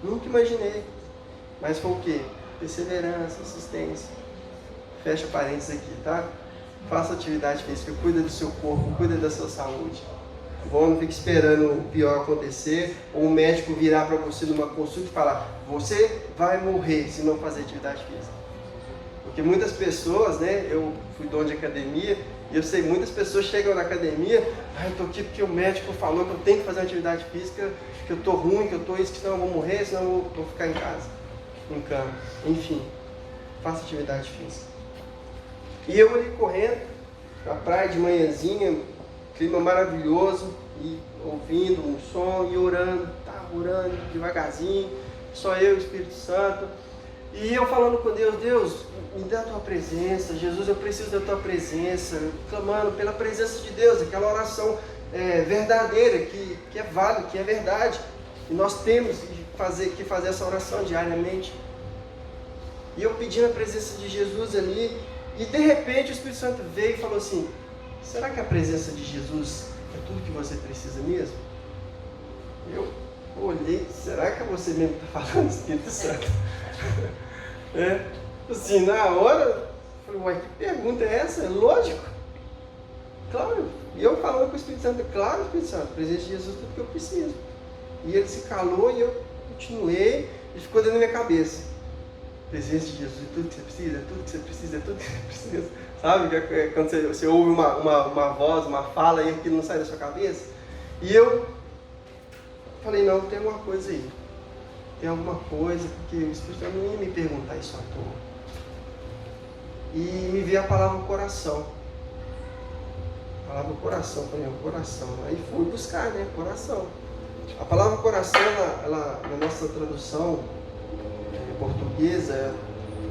Nunca imaginei. Mas foi o quê? Perseverança, insistência. Fecha parênteses aqui, tá? Faça atividade física, cuida do seu corpo, cuida da sua saúde. Bom, não fique esperando o pior acontecer, ou o médico virar para você numa consulta e falar, você vai morrer se não fazer atividade física. Porque muitas pessoas, né, eu fui dono de academia, e eu sei, muitas pessoas chegam na academia, eu estou aqui porque o médico falou que eu tenho que fazer atividade física, que eu estou ruim, que eu estou isso, que senão eu vou morrer, senão eu vou ficar em casa, em cama. Enfim, faça atividade física. E eu ali correndo, na praia de manhãzinha, clima maravilhoso, e ouvindo um som e orando devagarzinho, só eu e o Espírito Santo. E eu falando com Deus, Deus, me dá a tua presença, Jesus, eu preciso da tua presença, clamando pela presença de Deus, aquela oração verdadeira, que é válida, que é verdade. E nós temos que fazer essa oração diariamente. E eu pedindo a presença de Jesus ali, e de repente o Espírito Santo veio e falou assim, será que a presença de Jesus é tudo que você precisa mesmo? Eu olhei, será que é você mesmo que está falando, Espírito Santo? Assim, na hora, eu falei, uai, que pergunta é essa? É lógico. Claro, e eu falando com o Espírito Santo, claro, Espírito Santo, a presença de Jesus é tudo que eu preciso. E ele se calou e eu continuei, e ficou dentro da minha cabeça. A presença de Jesus é tudo que você precisa, é tudo que você precisa, é tudo que você precisa. Sabe, quando você ouve uma voz, uma fala e aquilo não sai da sua cabeça? E eu falei, não, tem alguma coisa aí. Tem alguma coisa, porque o Espírito Santo não ia me perguntar isso à toa. E me veio a palavra coração. A palavra coração, eu falei, coração. Aí fui buscar, né, coração. A palavra coração, ela na nossa tradução portuguesa,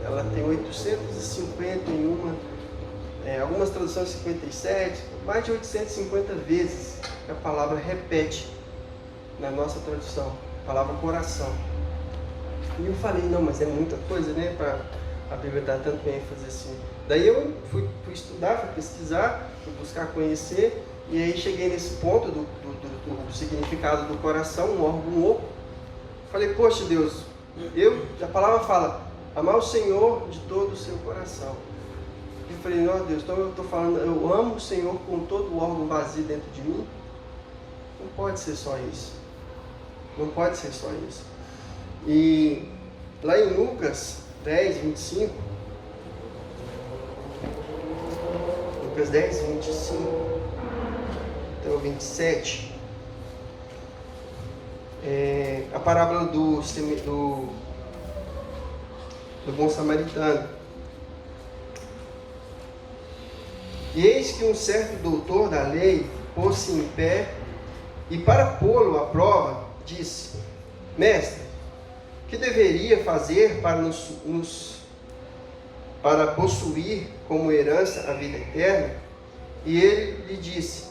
ela tem 851, algumas traduções 57, mais de 850 vezes a palavra repete na nossa tradução, a palavra coração. E eu falei, não, mas é muita coisa, né, para a Bíblia dar tanto ênfase assim. Daí eu fui estudar, fui pesquisar, fui buscar conhecer, e aí cheguei nesse ponto do significado do coração, um órgão oco. Falei, poxa Deus, a palavra fala, amar o Senhor de todo o seu coração. Eu falei, não Deus, então eu estou falando, eu amo o Senhor com todo o órgão vazio dentro de mim? Não pode ser só isso. Não pode ser só isso. E lá em Lucas 10, 25, Lucas 10, 25 até o 27, a parábola do bom samaritano. E eis que um certo doutor da lei pôs-se em pé E para pô-lo à prova, disse: Mestre, que deveria fazer para possuir como herança a vida eterna? E ele lhe disse: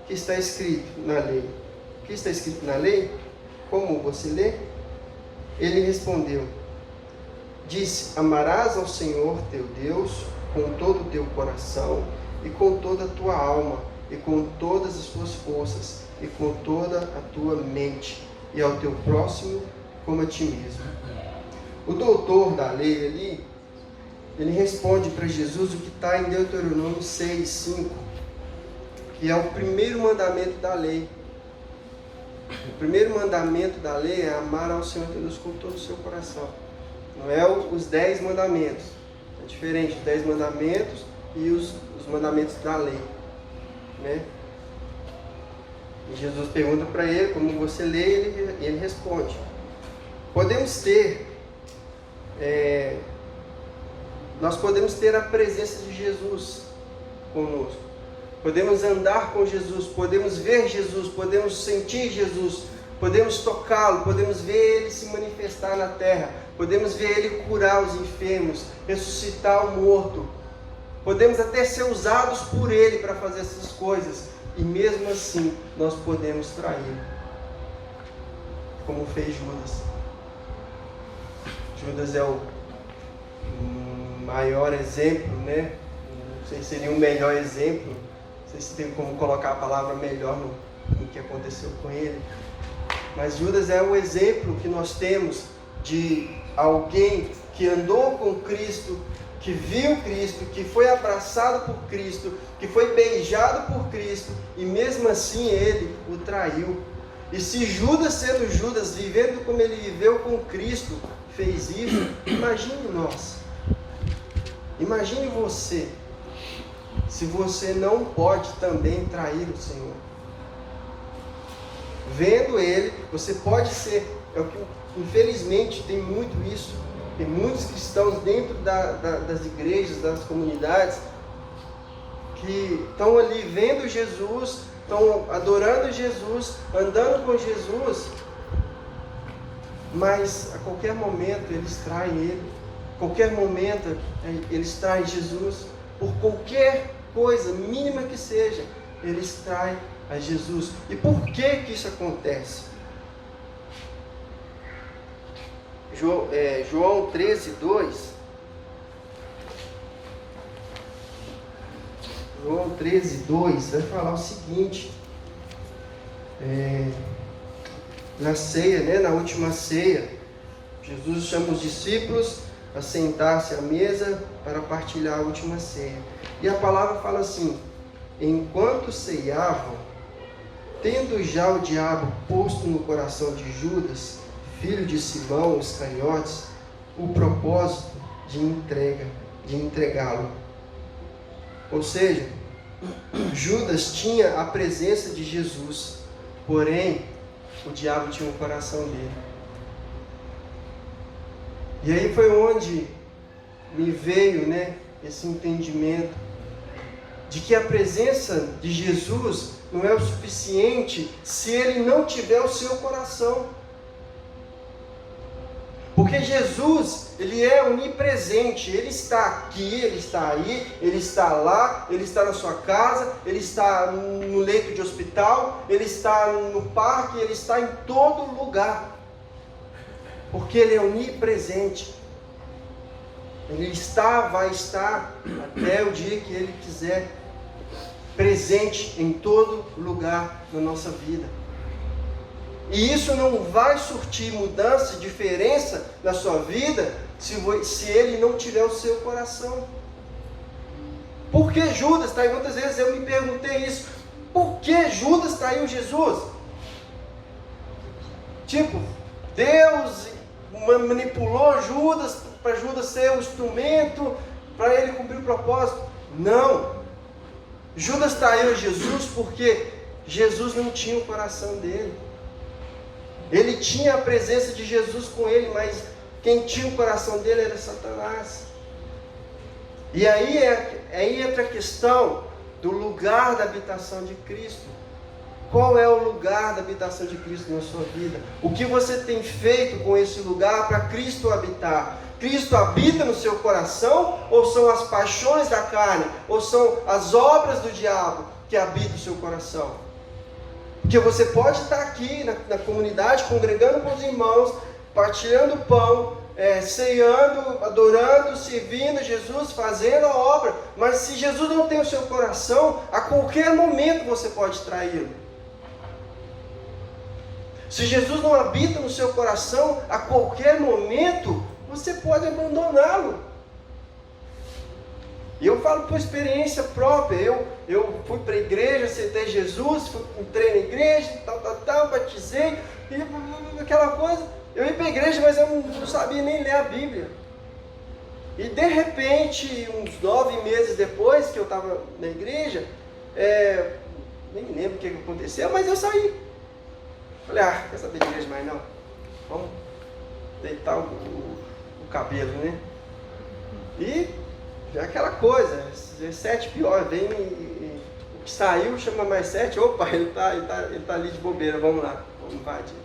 que está escrito na lei? O que está escrito na lei? Como você lê? Ele respondeu: disse: amarás ao Senhor teu Deus com todo o teu coração e com toda a tua alma e com todas as tuas forças e com toda a tua mente, e ao teu próximo como a ti mesmo. O doutor da lei ali, ele responde para Jesus o que está em Deuteronômio 6:5, que é o primeiro mandamento da lei. O primeiro mandamento da lei é amar ao Senhor teu Deus com todo o seu coração. Não é os 10 mandamentos. É diferente, os 10 mandamentos e os mandamentos da lei, né? E Jesus pergunta para ele como você lê, e ele responde. Nós podemos ter a presença de Jesus conosco. Podemos andar com Jesus, podemos ver Jesus, podemos sentir Jesus, podemos tocá-lo, podemos ver Ele se manifestar na terra, podemos ver Ele curar os enfermos, ressuscitar o morto. Podemos até ser usados por Ele para fazer essas coisas, e mesmo assim nós podemos traí-lo, como fez Judas. Judas é o maior exemplo, né? Não sei se seria um melhor exemplo, não sei se tem como colocar a palavra melhor no que aconteceu com ele, mas Judas é o exemplo que nós temos de alguém que andou com Cristo, que viu Cristo, que foi abraçado por Cristo, que foi beijado por Cristo, e mesmo assim ele o traiu. E se Judas, sendo Judas, vivendo como ele viveu com Cristo, fez isso, imagine nós. Imagine você, se você não pode também trair o Senhor. Vendo Ele, você pode ser, infelizmente tem muito isso, tem muitos cristãos dentro das igrejas, das comunidades, que estão ali vendo Jesus, estão adorando Jesus, andando com Jesus, mas a qualquer momento eles traem Ele. Qualquer momento eles traem Jesus, por qualquer coisa mínima que seja, eles traem a Jesus. E por que isso acontece? João 13:2. João 13:2 vai falar o seguinte, na ceia, né, na última ceia, Jesus chama os discípulos a sentar-se à mesa para partilhar a última ceia. E a palavra fala assim: enquanto ceiavam, tendo já o diabo posto no coração de Judas, filho de Simão Iscariotes, o propósito de entregá-lo. Ou seja, Judas tinha a presença de Jesus, porém o diabo tinha o coração dele. E aí foi onde me veio, né, esse entendimento de que a presença de Jesus não é o suficiente se ele não tiver o seu coração. Porque Jesus, ele é onipresente, ele está aqui, ele está aí, ele está lá, ele está na sua casa, ele está no leito de hospital, ele está no parque, ele está em todo lugar. Porque ele é onipresente. Ele está, vai estar até o dia que ele quiser, presente em todo lugar na nossa vida. E isso não vai surtir mudança e diferença na sua vida se ele não tiver o seu coração. Por que Judas traiu? Muitas vezes eu me perguntei isso. Por que Judas traiu Jesus? Tipo, Deus manipulou Judas para Judas ser o instrumento para ele cumprir o propósito? Não. Judas traiu Jesus porque Jesus não tinha o coração dele. Ele tinha a presença de Jesus com ele, mas quem tinha o coração dele era Satanás. E aí entra a questão do lugar da habitação de Cristo. Qual é o lugar da habitação de Cristo na sua vida? O que você tem feito com esse lugar para Cristo habitar? Cristo habita no seu coração? Ou são as paixões da carne? Ou são as obras do diabo que habitam o seu coração? Porque você pode estar aqui na comunidade, congregando com os irmãos, partilhando pão, ceando, adorando, servindo Jesus, fazendo a obra. Mas se Jesus não tem o seu coração, a qualquer momento você pode traí-lo. Se Jesus não habita no seu coração, a qualquer momento você pode abandoná-lo. E eu falo por experiência própria. Eu fui para a igreja, aceitei Jesus, entrei na igreja, batizei, e aquela coisa. Eu ia para a igreja, mas eu não sabia nem ler a Bíblia. E de repente, uns 9 meses depois que eu estava na igreja, nem lembro o que aconteceu, mas eu saí. Falei, quer saber de igreja mais não? Vamos deitar o cabelo, né? E aquela coisa, 7 pior, vem o que saiu chama mais 7, opa, ele tá ali de bobeira, vamos lá, vamos invadir.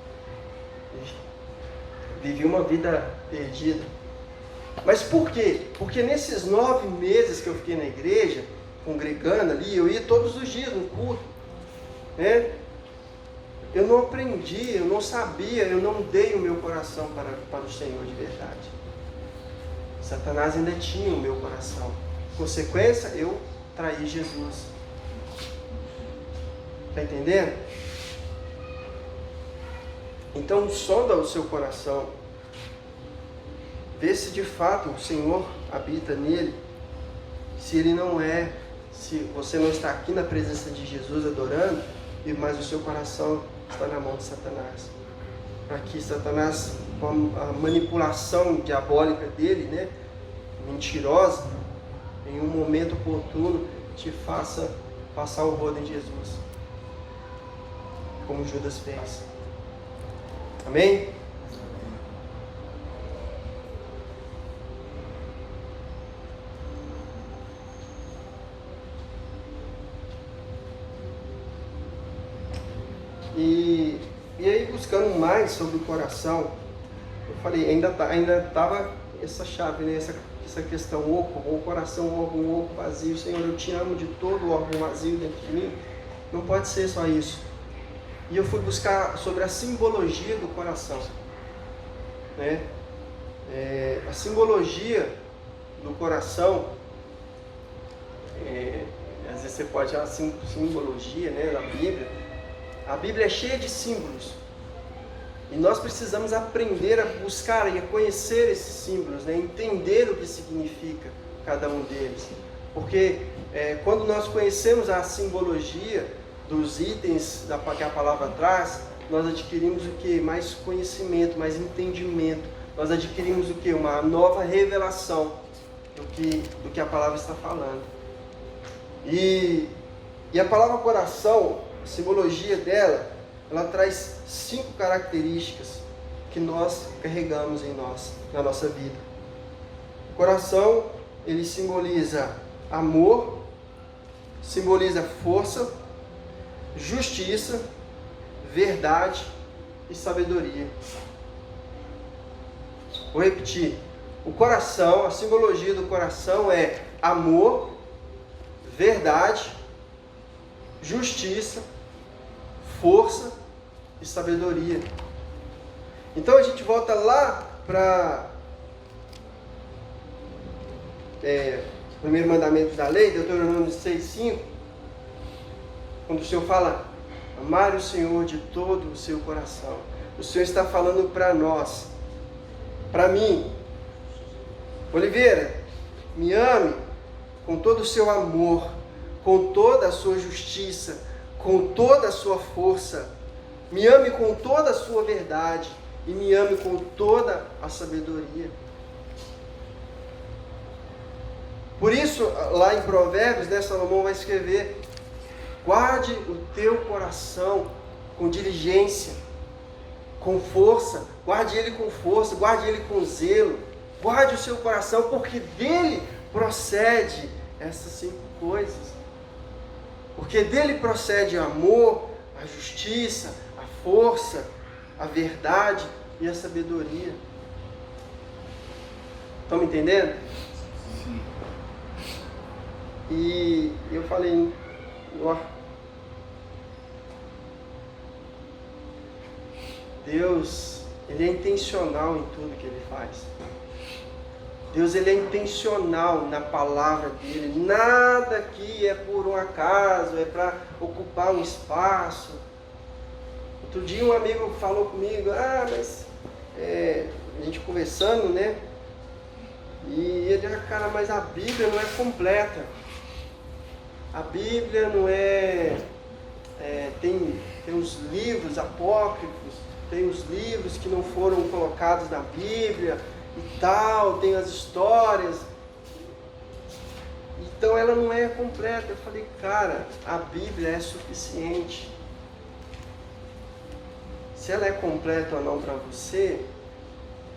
Vivi uma vida perdida. Mas por quê? Porque nesses 9 meses que eu fiquei na igreja, congregando ali, eu ia todos os dias no culto, né? Eu não aprendi, eu não sabia, eu não dei o meu coração para o Senhor de verdade. Satanás ainda tinha o meu coração. Consequência, eu traí Jesus. Está entendendo? Então, sonda o seu coração. Vê se de fato o Senhor habita nele. Se ele não é, se você não está aqui na presença de Jesus adorando, mas o seu coração está na mão de Satanás. Para que Satanás, com a manipulação diabólica dele, né, mentirosa, em um momento oportuno, te faça passar o rodo em Jesus, como Judas fez. Amém? E aí, buscando mais sobre o coração, eu falei, ainda estava essa chave, né? essa questão, o coração, um oco vazio. Senhor, eu te amo de todo o órgão vazio dentro de mim. Não pode ser só isso. E eu fui buscar sobre a simbologia do coração, né? A simbologia do coração, às vezes você pode chamar simbologia, né, na Bíblia. A Bíblia é cheia de símbolos. E nós precisamos aprender a buscar e a conhecer esses símbolos, né? Entender o que significa cada um deles. Porque quando nós conhecemos a simbologia dos itens que a palavra traz, nós adquirimos o que? Mais conhecimento, mais entendimento. Nós adquirimos o que? Uma nova revelação do que a palavra está falando. E a palavra coração, a simbologia dela, ela traz 5 características que nós carregamos em nós, na nossa vida. O coração, ele simboliza amor, simboliza força, justiça, verdade e sabedoria. Vou repetir. O coração, a simbologia do coração é amor, verdade, justiça, força e sabedoria. Então a gente volta lá para o primeiro mandamento da lei, Deuteronômio 6,5, quando o Senhor fala, amar o Senhor de todo o seu coração. O Senhor está falando para nós, para mim, Oliveira, me ame com todo o seu amor, com toda a sua justiça, com toda a sua força, me ame com toda a sua verdade e me ame com toda a sabedoria. Por isso, lá em Provérbios, né, Salomão vai escrever, guarde o teu coração com diligência, com força, guarde ele com força, guarde ele com zelo, guarde o seu coração, porque dele procede essas 5 coisas. Porque dele procede amor, a a justiça, a força, a verdade e a sabedoria. Estão me entendendo? Sim. E eu falei, ó, Deus, Ele é intencional em tudo que Ele faz. Deus, Ele é intencional na palavra dEle. Nada aqui é por um acaso, é para ocupar um espaço. Outro dia um amigo falou comigo, mas a gente conversando, né? E ele, cara, mas a Bíblia não é completa. A Bíblia não tem os livros apócrifos, tem os livros que não foram colocados na Bíblia e tal, tem as histórias. Então ela não é completa. Eu falei, cara, a Bíblia é suficiente. Se ela é completa ou não para você,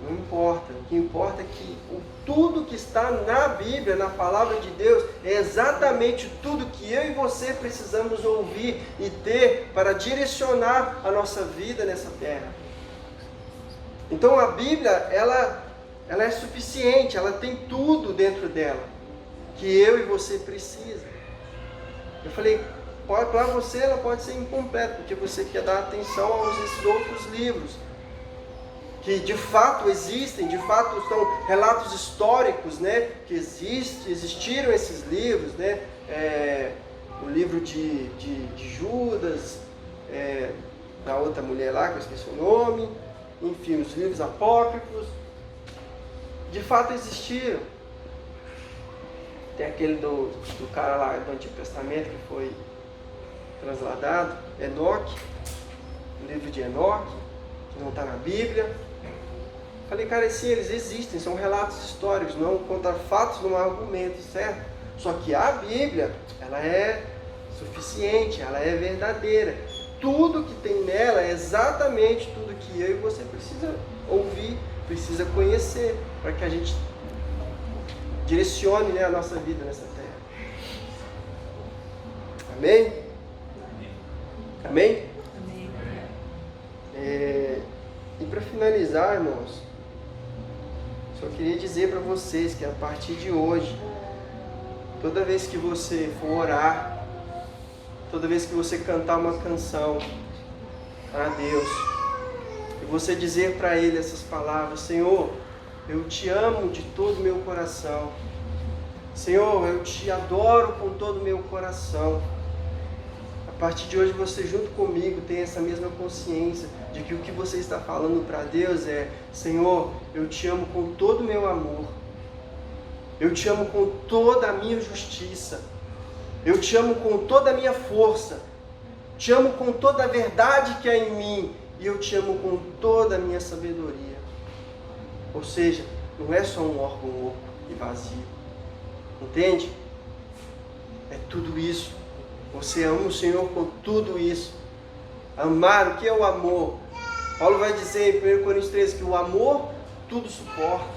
não importa. O que importa é que tudo que está na Bíblia, na palavra de Deus, é exatamente tudo que eu e você precisamos ouvir e ter para direcionar a nossa vida nessa terra. Então a Bíblia, ela é suficiente, ela tem tudo dentro dela que eu e você precisam. Eu falei, para você ela pode ser incompleta, porque você quer dar atenção aos esses outros livros, que de fato existem, de fato são relatos históricos, né? Que existiram esses livros, né? O livro de Judas, da outra mulher lá, que eu esqueci o nome, enfim, os livros apócrifos, de fato existiram. Tem aquele do cara lá do Antigo Testamento que foi transladado, Enoque, o livro de Enoque, que não está na Bíblia. Falei, cara, sim, eles existem, são relatos históricos, não contra fatos, não há argumentos, certo? Só que a Bíblia, ela é suficiente, ela é verdadeira. Tudo que tem nela é exatamente tudo que eu e você precisa ouvir, precisa conhecer, para que a gente direcione, né, a nossa vida nessa terra. Amém? Amém? Amém. E para finalizar, irmãos, só queria dizer para vocês que a partir de hoje, toda vez que você for orar, toda vez que você cantar uma canção para Deus, e você dizer para Ele essas palavras, Senhor, eu te amo de todo o meu coração, Senhor, eu te adoro com todo o meu coração. A partir de hoje você junto comigo tem essa mesma consciência de que o que você está falando para Deus é, Senhor, eu te amo com todo o meu amor, eu te amo com toda a minha justiça, eu te amo com toda a minha força, te amo com toda a verdade que há em mim e eu te amo com toda a minha sabedoria. Ou seja, não é só um órgão oco e vazio, entende? É tudo isso. Você ama o Senhor com tudo isso. Amar, o que é o amor? Paulo vai dizer em 1 Coríntios 13 que o amor tudo suporta,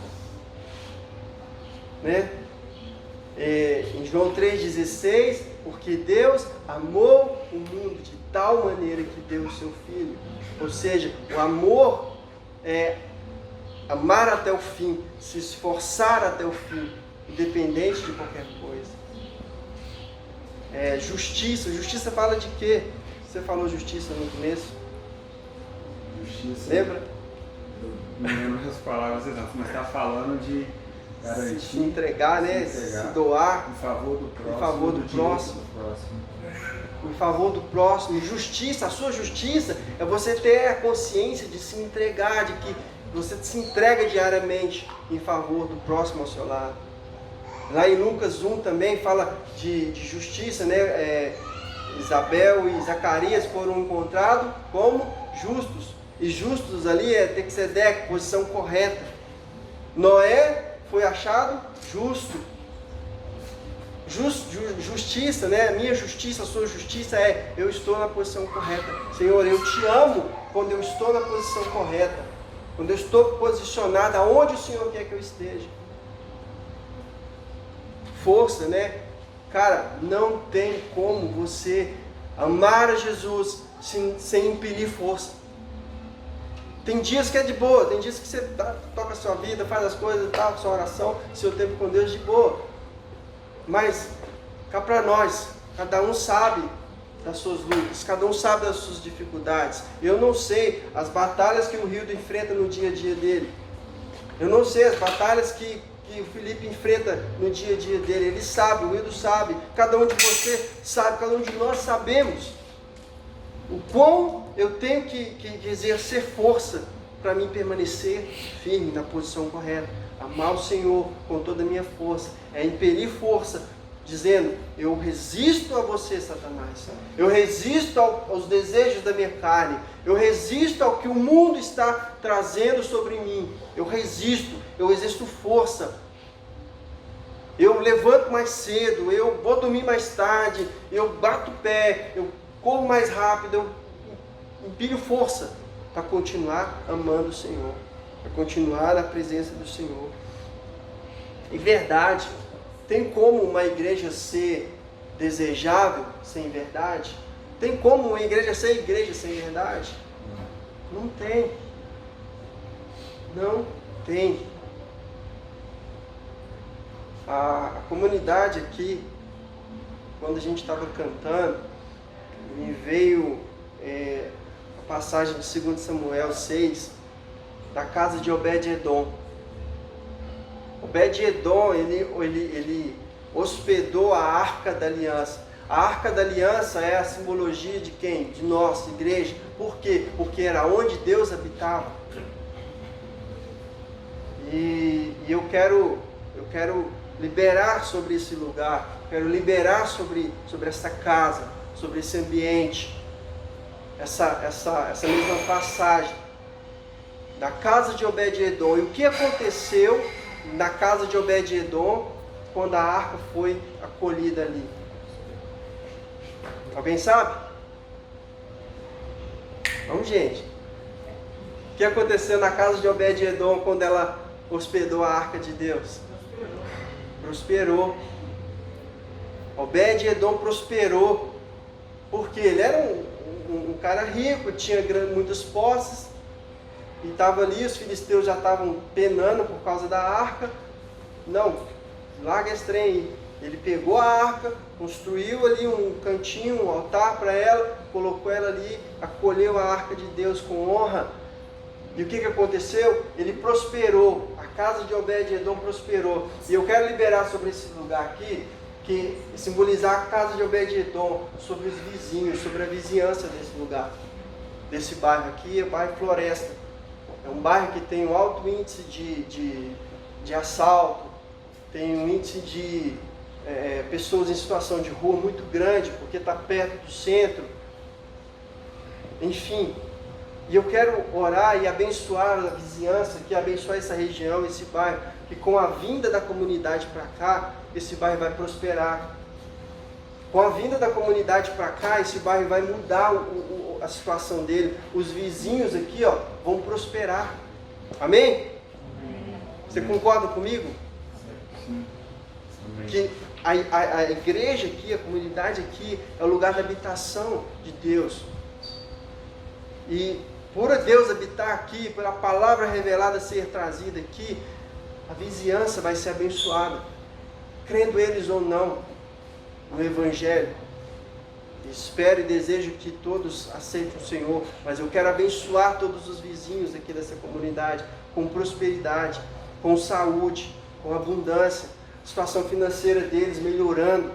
né? Em João 3,16, porque Deus amou o mundo de tal maneira que deu o seu Filho. Ou seja, o amor é amar até o fim, se esforçar até o fim, independente de qualquer coisa. Justiça. Justiça fala de quê? Você falou justiça no começo? Justiça. Lembra? Eu não lembro as palavras exatas, mas está falando de garantir. Se entregar, né? Se doar. Em favor do próximo. Em favor do próximo. Em favor do próximo. Justiça, a sua justiça é você ter a consciência de se entregar, de que você se entrega diariamente em favor do próximo ao seu lado. Lá em Lucas 1 também fala de justiça, né? Isabel e Zacarias foram encontrados como justos. E justos ali tem que ser posição correta. Noé foi achado justo. Justiça, né? A minha justiça, a sua justiça é eu estou na posição correta. Senhor, eu te amo quando eu estou na posição correta. Quando eu estou posicionado aonde o Senhor quer que eu esteja. Força, né? Cara, não tem como você Amar a Jesus sem impelir força. Tem dias que é de boa, tem dias que você toca a sua vida, faz as coisas, tá, sua oração, seu tempo com Deus de boa. Mas, cá para nós, cada um sabe das suas lutas, cada um sabe das suas dificuldades. Eu não sei as batalhas que o Rildo enfrenta no dia a dia dele. Eu não sei as batalhas que o Felipe enfrenta no dia a dia dele. Ele sabe, o Rildo sabe, cada um de você sabe, cada um de nós sabemos o quão eu tenho que exercer força para mim permanecer firme na posição correta. Amar o Senhor com toda a minha força, é impelir força, dizendo: eu resisto a você, Satanás, eu resisto aos desejos da minha carne, eu resisto ao que o mundo está trazendo sobre mim, eu resisto, eu exerço força, eu levanto mais cedo, eu vou dormir mais tarde, eu bato o pé, eu corro mais rápido, eu empilho força para continuar amando o Senhor, para continuar na presença do Senhor. Em verdade, tem como uma igreja ser desejável sem verdade? Tem como uma igreja ser igreja sem verdade? Não tem. Não tem. A comunidade aqui, quando a gente estava cantando, me veio a passagem de 2 Samuel 6, da casa de Obed-Edom. Obed-Edom, ele hospedou a Arca da Aliança. A Arca da Aliança é a simbologia de quem? De nós, igreja. Por quê? Porque era onde Deus habitava. E eu quero liberar sobre esse lugar, quero liberar sobre essa casa, sobre esse ambiente, essa mesma passagem da casa de Obed-Edom. E o que aconteceu na casa de Obed-Edom quando a arca foi acolhida ali? Alguém sabe? Vamos, gente. O que aconteceu na casa de Obed-Edom quando ela hospedou a arca de Deus? Prosperou. Obed-Edom prosperou. Porque ele era um cara rico, tinha muitas posses. E estava ali, os filisteus já estavam penando por causa da arca. Não, larga esse trem aí. Ele pegou a arca, construiu ali um cantinho, um altar para ela, colocou ela ali, acolheu a arca de Deus com honra. E o que aconteceu? Ele prosperou, a casa de Obed-Edom prosperou. E eu quero liberar sobre esse lugar aqui, que simbolizar a casa de Obed-Edom, sobre os vizinhos, sobre a vizinhança desse lugar. Desse bairro aqui, é o bairro Floresta. É um bairro que tem um alto índice de assalto, tem um índice de pessoas em situação de rua muito grande, porque está perto do centro. Enfim, e eu quero orar e abençoar a vizinhança, que abençoar essa região, esse bairro, que com a vinda da comunidade para cá, esse bairro vai prosperar. Com a vinda da comunidade para cá, esse bairro vai mudar a situação dele. Os vizinhos aqui, ó, vão prosperar. Amém? Você concorda comigo? Sim. Que a igreja aqui, a comunidade aqui, é o lugar da habitação de Deus. E por Deus habitar aqui, pela palavra revelada ser trazida aqui, a vizinhança vai ser abençoada, crendo eles ou não no Evangelho. Espero e desejo que todos aceitem o Senhor, mas eu quero abençoar todos os vizinhos aqui dessa comunidade, com prosperidade, com saúde, com abundância, situação financeira deles melhorando.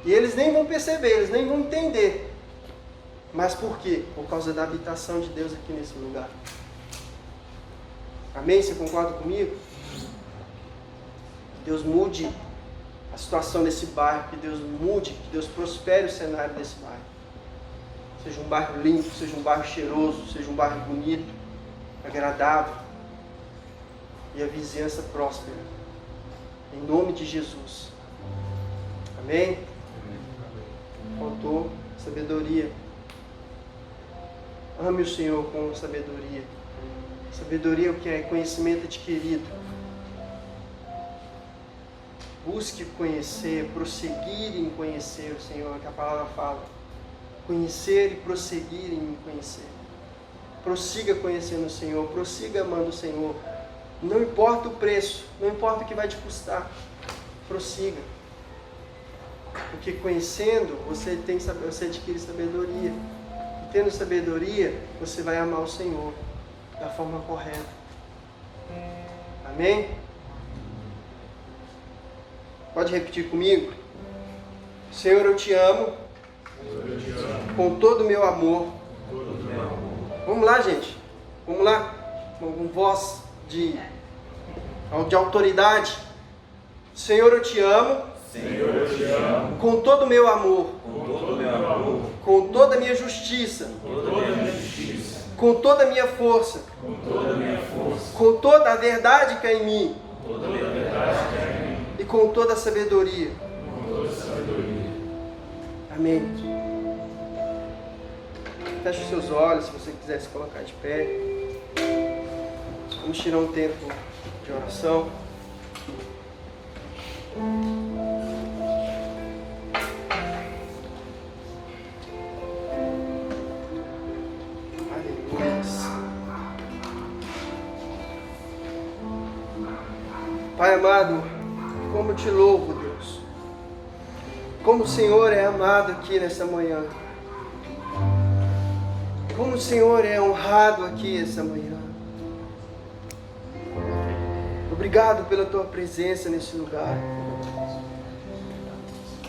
E eles nem vão perceber, eles nem vão entender. Mas por quê? Por causa da habitação de Deus aqui nesse lugar. Amém? Você concorda comigo? Que Deus mude a situação desse bairro, que Deus mude, que Deus prospere o cenário desse bairro. Seja um bairro limpo, seja um bairro cheiroso, seja um bairro bonito, agradável. E a vizinhança próspera. Em nome de Jesus. Amém? Faltou sabedoria. Ame o Senhor com sabedoria. Sabedoria é o que é? Conhecimento adquirido. Busque conhecer, prosseguir em conhecer o Senhor, que a palavra fala. conhecer e prosseguir em me conhecer. Prossiga conhecendo o Senhor, prossiga amando o Senhor. Não importa o preço, não importa o que vai te custar, prossiga. Porque conhecendo, você adquire sabedoria. E tendo sabedoria, você vai amar o Senhor da forma correta. Amém? Pode repetir comigo? Senhor, eu te amo com todo o meu amor. Vamos lá, gente. Vamos lá. Com voz de autoridade. Senhor, eu te amo. Senhor, eu te amo com todo o meu amor. Com toda a minha justiça. Com toda a minha força. Com toda a verdade que há em mim. E com toda a sabedoria. Amém. Feche os seus olhos, se você quiser se colocar de pé. Vamos tirar um tempo de oração. Aleluia. Pai amado, como te louvo, Deus. Como o Senhor é amado aqui nessa manhã. Como o Senhor é honrado aqui essa manhã. Obrigado pela tua presença nesse lugar.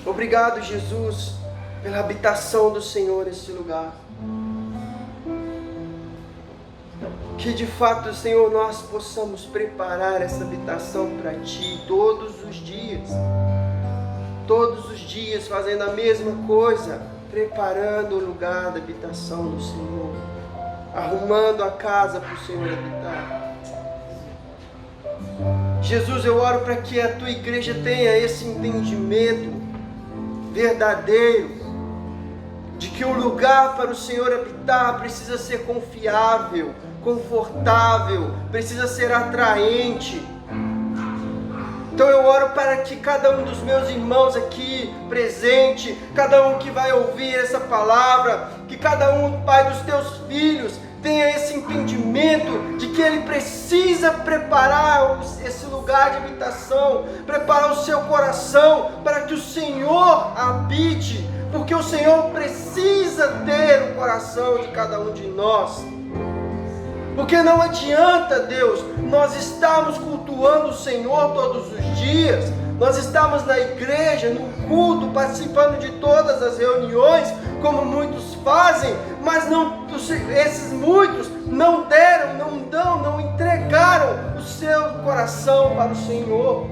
Obrigado, Jesus, pela habitação do Senhor nesse lugar. Que de fato, Senhor, nós possamos preparar essa habitação para Ti todos os dias. Todos os dias fazendo a mesma coisa, preparando o lugar da habitação do Senhor, arrumando a casa para o Senhor habitar. Jesus, eu oro para que a Tua igreja tenha esse entendimento verdadeiro, de que o lugar para o Senhor habitar precisa ser confiável, confortável, precisa ser atraente. Então eu oro para que cada um dos meus irmãos aqui presente, cada um que vai ouvir essa palavra, que cada um, Pai, dos teus filhos, tenha esse entendimento de que ele precisa preparar esse lugar de habitação, preparar o seu coração para que o Senhor habite, porque o Senhor precisa ter o coração de cada um de nós. Porque não adianta, Deus, nós estarmos cultuando o Senhor todos os dias, nós estamos na igreja, no culto, participando de todas as reuniões, como muitos fazem, mas esses muitos não entregaram o seu coração para o Senhor.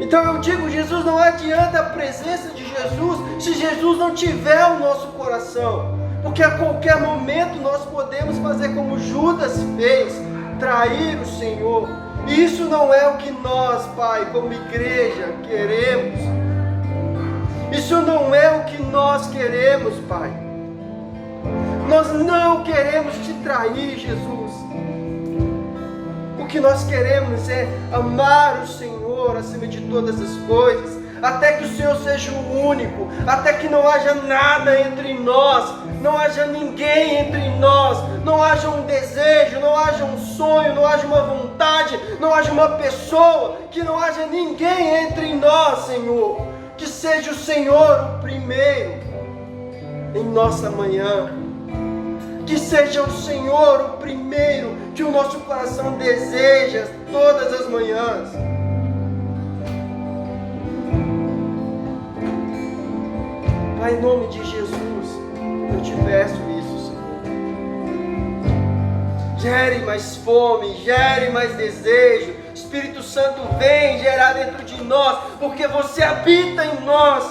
Então eu digo, Jesus, não adianta a presença de Jesus se Jesus não tiver o nosso coração. Porque a qualquer momento nós podemos fazer como Judas fez, trair o Senhor. E isso não é o que nós, Pai, como igreja, queremos. Isso não é o que nós queremos, Pai. Nós não queremos te trair, Jesus. O que nós queremos é amar o Senhor acima de todas as coisas, até que o Senhor seja o único, até que não haja nada entre nós, não haja ninguém entre nós, não haja um desejo, não haja um sonho, não haja uma vontade, não haja uma pessoa, que não haja ninguém entre nós, Senhor. Que seja o Senhor o primeiro em nossa manhã. Que seja o Senhor o primeiro que o nosso coração deseja todas as manhãs. Pai, em nome de Jesus, eu te peço isso, Senhor. Gere mais fome, gere mais desejo. Espírito Santo, vem gerar dentro de nós, porque você habita em nós.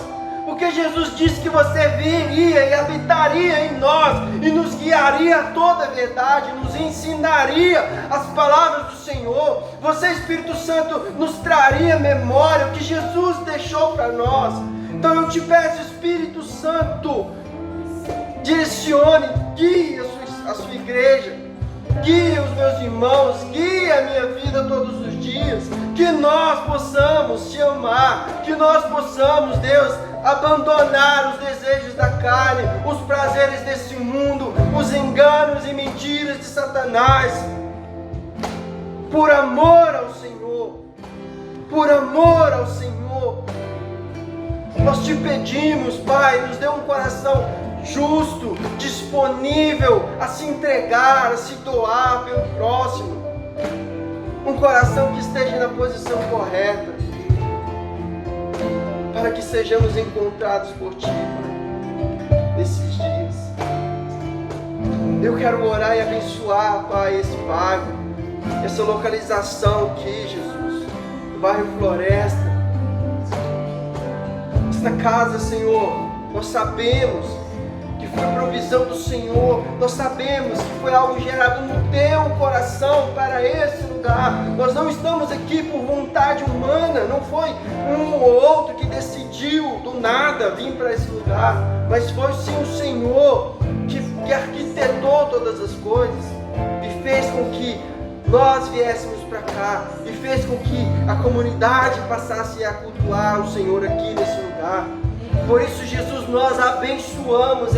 Porque Jesus disse que você viria e habitaria em nós, e nos guiaria a toda a verdade, nos ensinaria as palavras do Senhor. Você, Espírito Santo, nos traria memória o que Jesus deixou para nós. Então eu te peço, Espírito Santo, direcione, guie a sua igreja, guie os meus irmãos, guie a minha vida todos os dias, que nós possamos te amar, que nós possamos, Deus, abandonar os desejos da carne, os prazeres desse mundo, os enganos e mentiras de Satanás, por amor ao Senhor, por amor ao Senhor. Nós te pedimos, Pai, nos dê um coração justo, disponível a se entregar, a se doar pelo próximo. Um coração que esteja na posição correta, para que sejamos encontrados por Ti, Pai, nesses dias. Eu quero orar e abençoar, Pai, esse bairro, essa localização aqui, Jesus, o bairro Floresta, esta casa, Senhor. Nós sabemos que foi provisão do Senhor, nós sabemos que foi algo gerado no Teu coração para esse lugar. Nós não estamos aqui por vontade humana, não foi um ou outro que decidiu do nada vir para esse lugar, mas foi sim o Senhor que arquitetou todas as coisas e fez com que nós viéssemos para cá e fez com que a comunidade passasse a cultuar o Senhor aqui nesse lugar. Por isso, Jesus, nós abençoamos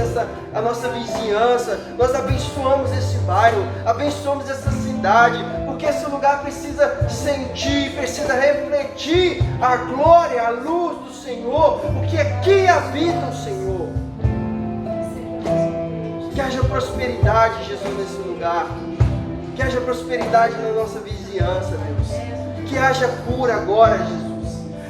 a nossa vizinhança, nós abençoamos esse bairro, abençoamos essa cidade, porque esse lugar precisa sentir, precisa refletir a glória, a luz do Senhor, porque aqui habita o Senhor. Que haja prosperidade, Jesus, nesse lugar. Que haja prosperidade na nossa vizinhança, Deus. Que haja cura agora, Jesus.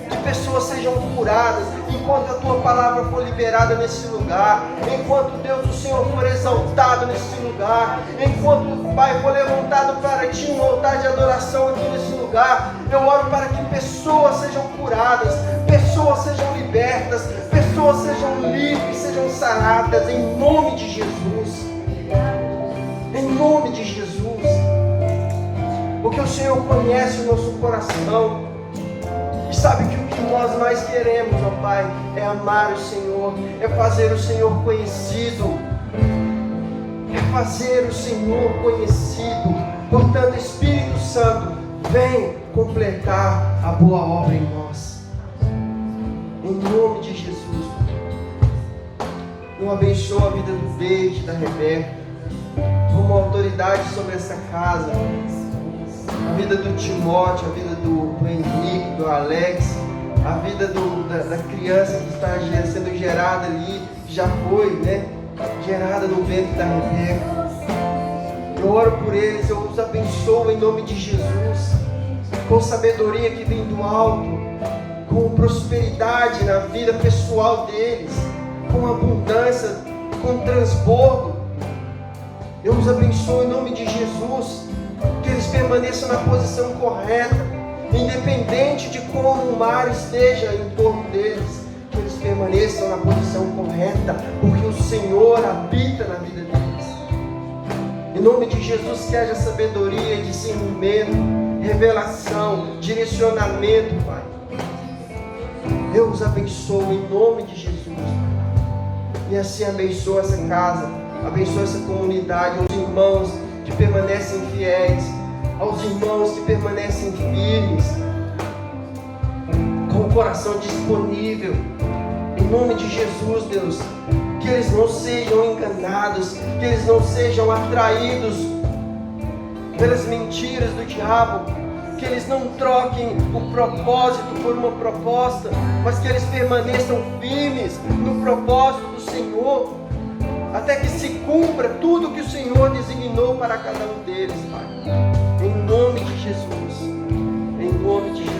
Que pessoas sejam curadas enquanto a Tua palavra for liberada nesse lugar. Enquanto, Deus, o Senhor for exaltado nesse lugar. Enquanto, Pai, for levantado para Ti um altar de adoração aqui nesse lugar. Eu oro para que pessoas sejam curadas, pessoas sejam libertas, pessoas sejam livres, sejam saradas, em nome de Jesus. Em nome de Jesus. Porque o Senhor conhece o nosso coração e sabe que o que nós mais queremos, ó Pai, é amar o Senhor, é fazer o Senhor conhecido, é fazer o Senhor conhecido. Portanto, Espírito Santo, vem completar a boa obra em nós, em nome de Jesus. Eu abençoo a vida do Beide, da Rebeca, como autoridade sobre essa casa, a vida do Timóteo, a vida do Henrique, do Alex, a vida da criança que está sendo gerada ali, que já foi, né, gerada no ventre da Rebeca. Eu oro por eles, eu os abençoo em nome de Jesus, com sabedoria que vem do alto, com prosperidade na vida pessoal deles, com abundância, com transbordo. Eu os abençoo em nome de Jesus, que eles permaneçam na posição correta, independente de como o mar esteja em torno deles, que eles permaneçam na posição correta, porque o Senhor habita na vida deles. Em nome de Jesus, que haja sabedoria, discernimento, revelação, direcionamento, Pai. Eu os abençoo em nome de Jesus. E assim abençoa essa casa, abençoa essa comunidade, aos irmãos que permanecem fiéis, aos irmãos que permanecem firmes, com o coração disponível. Em nome de Jesus, Deus, que eles não sejam enganados, que eles não sejam atraídos pelas mentiras do diabo, que eles não troquem o propósito por uma proposta, mas que eles permaneçam firmes no propósito do Senhor, até que se cumpra tudo que o Senhor designou para cada um deles, Pai. Em nome de Jesus. Em nome de Jesus.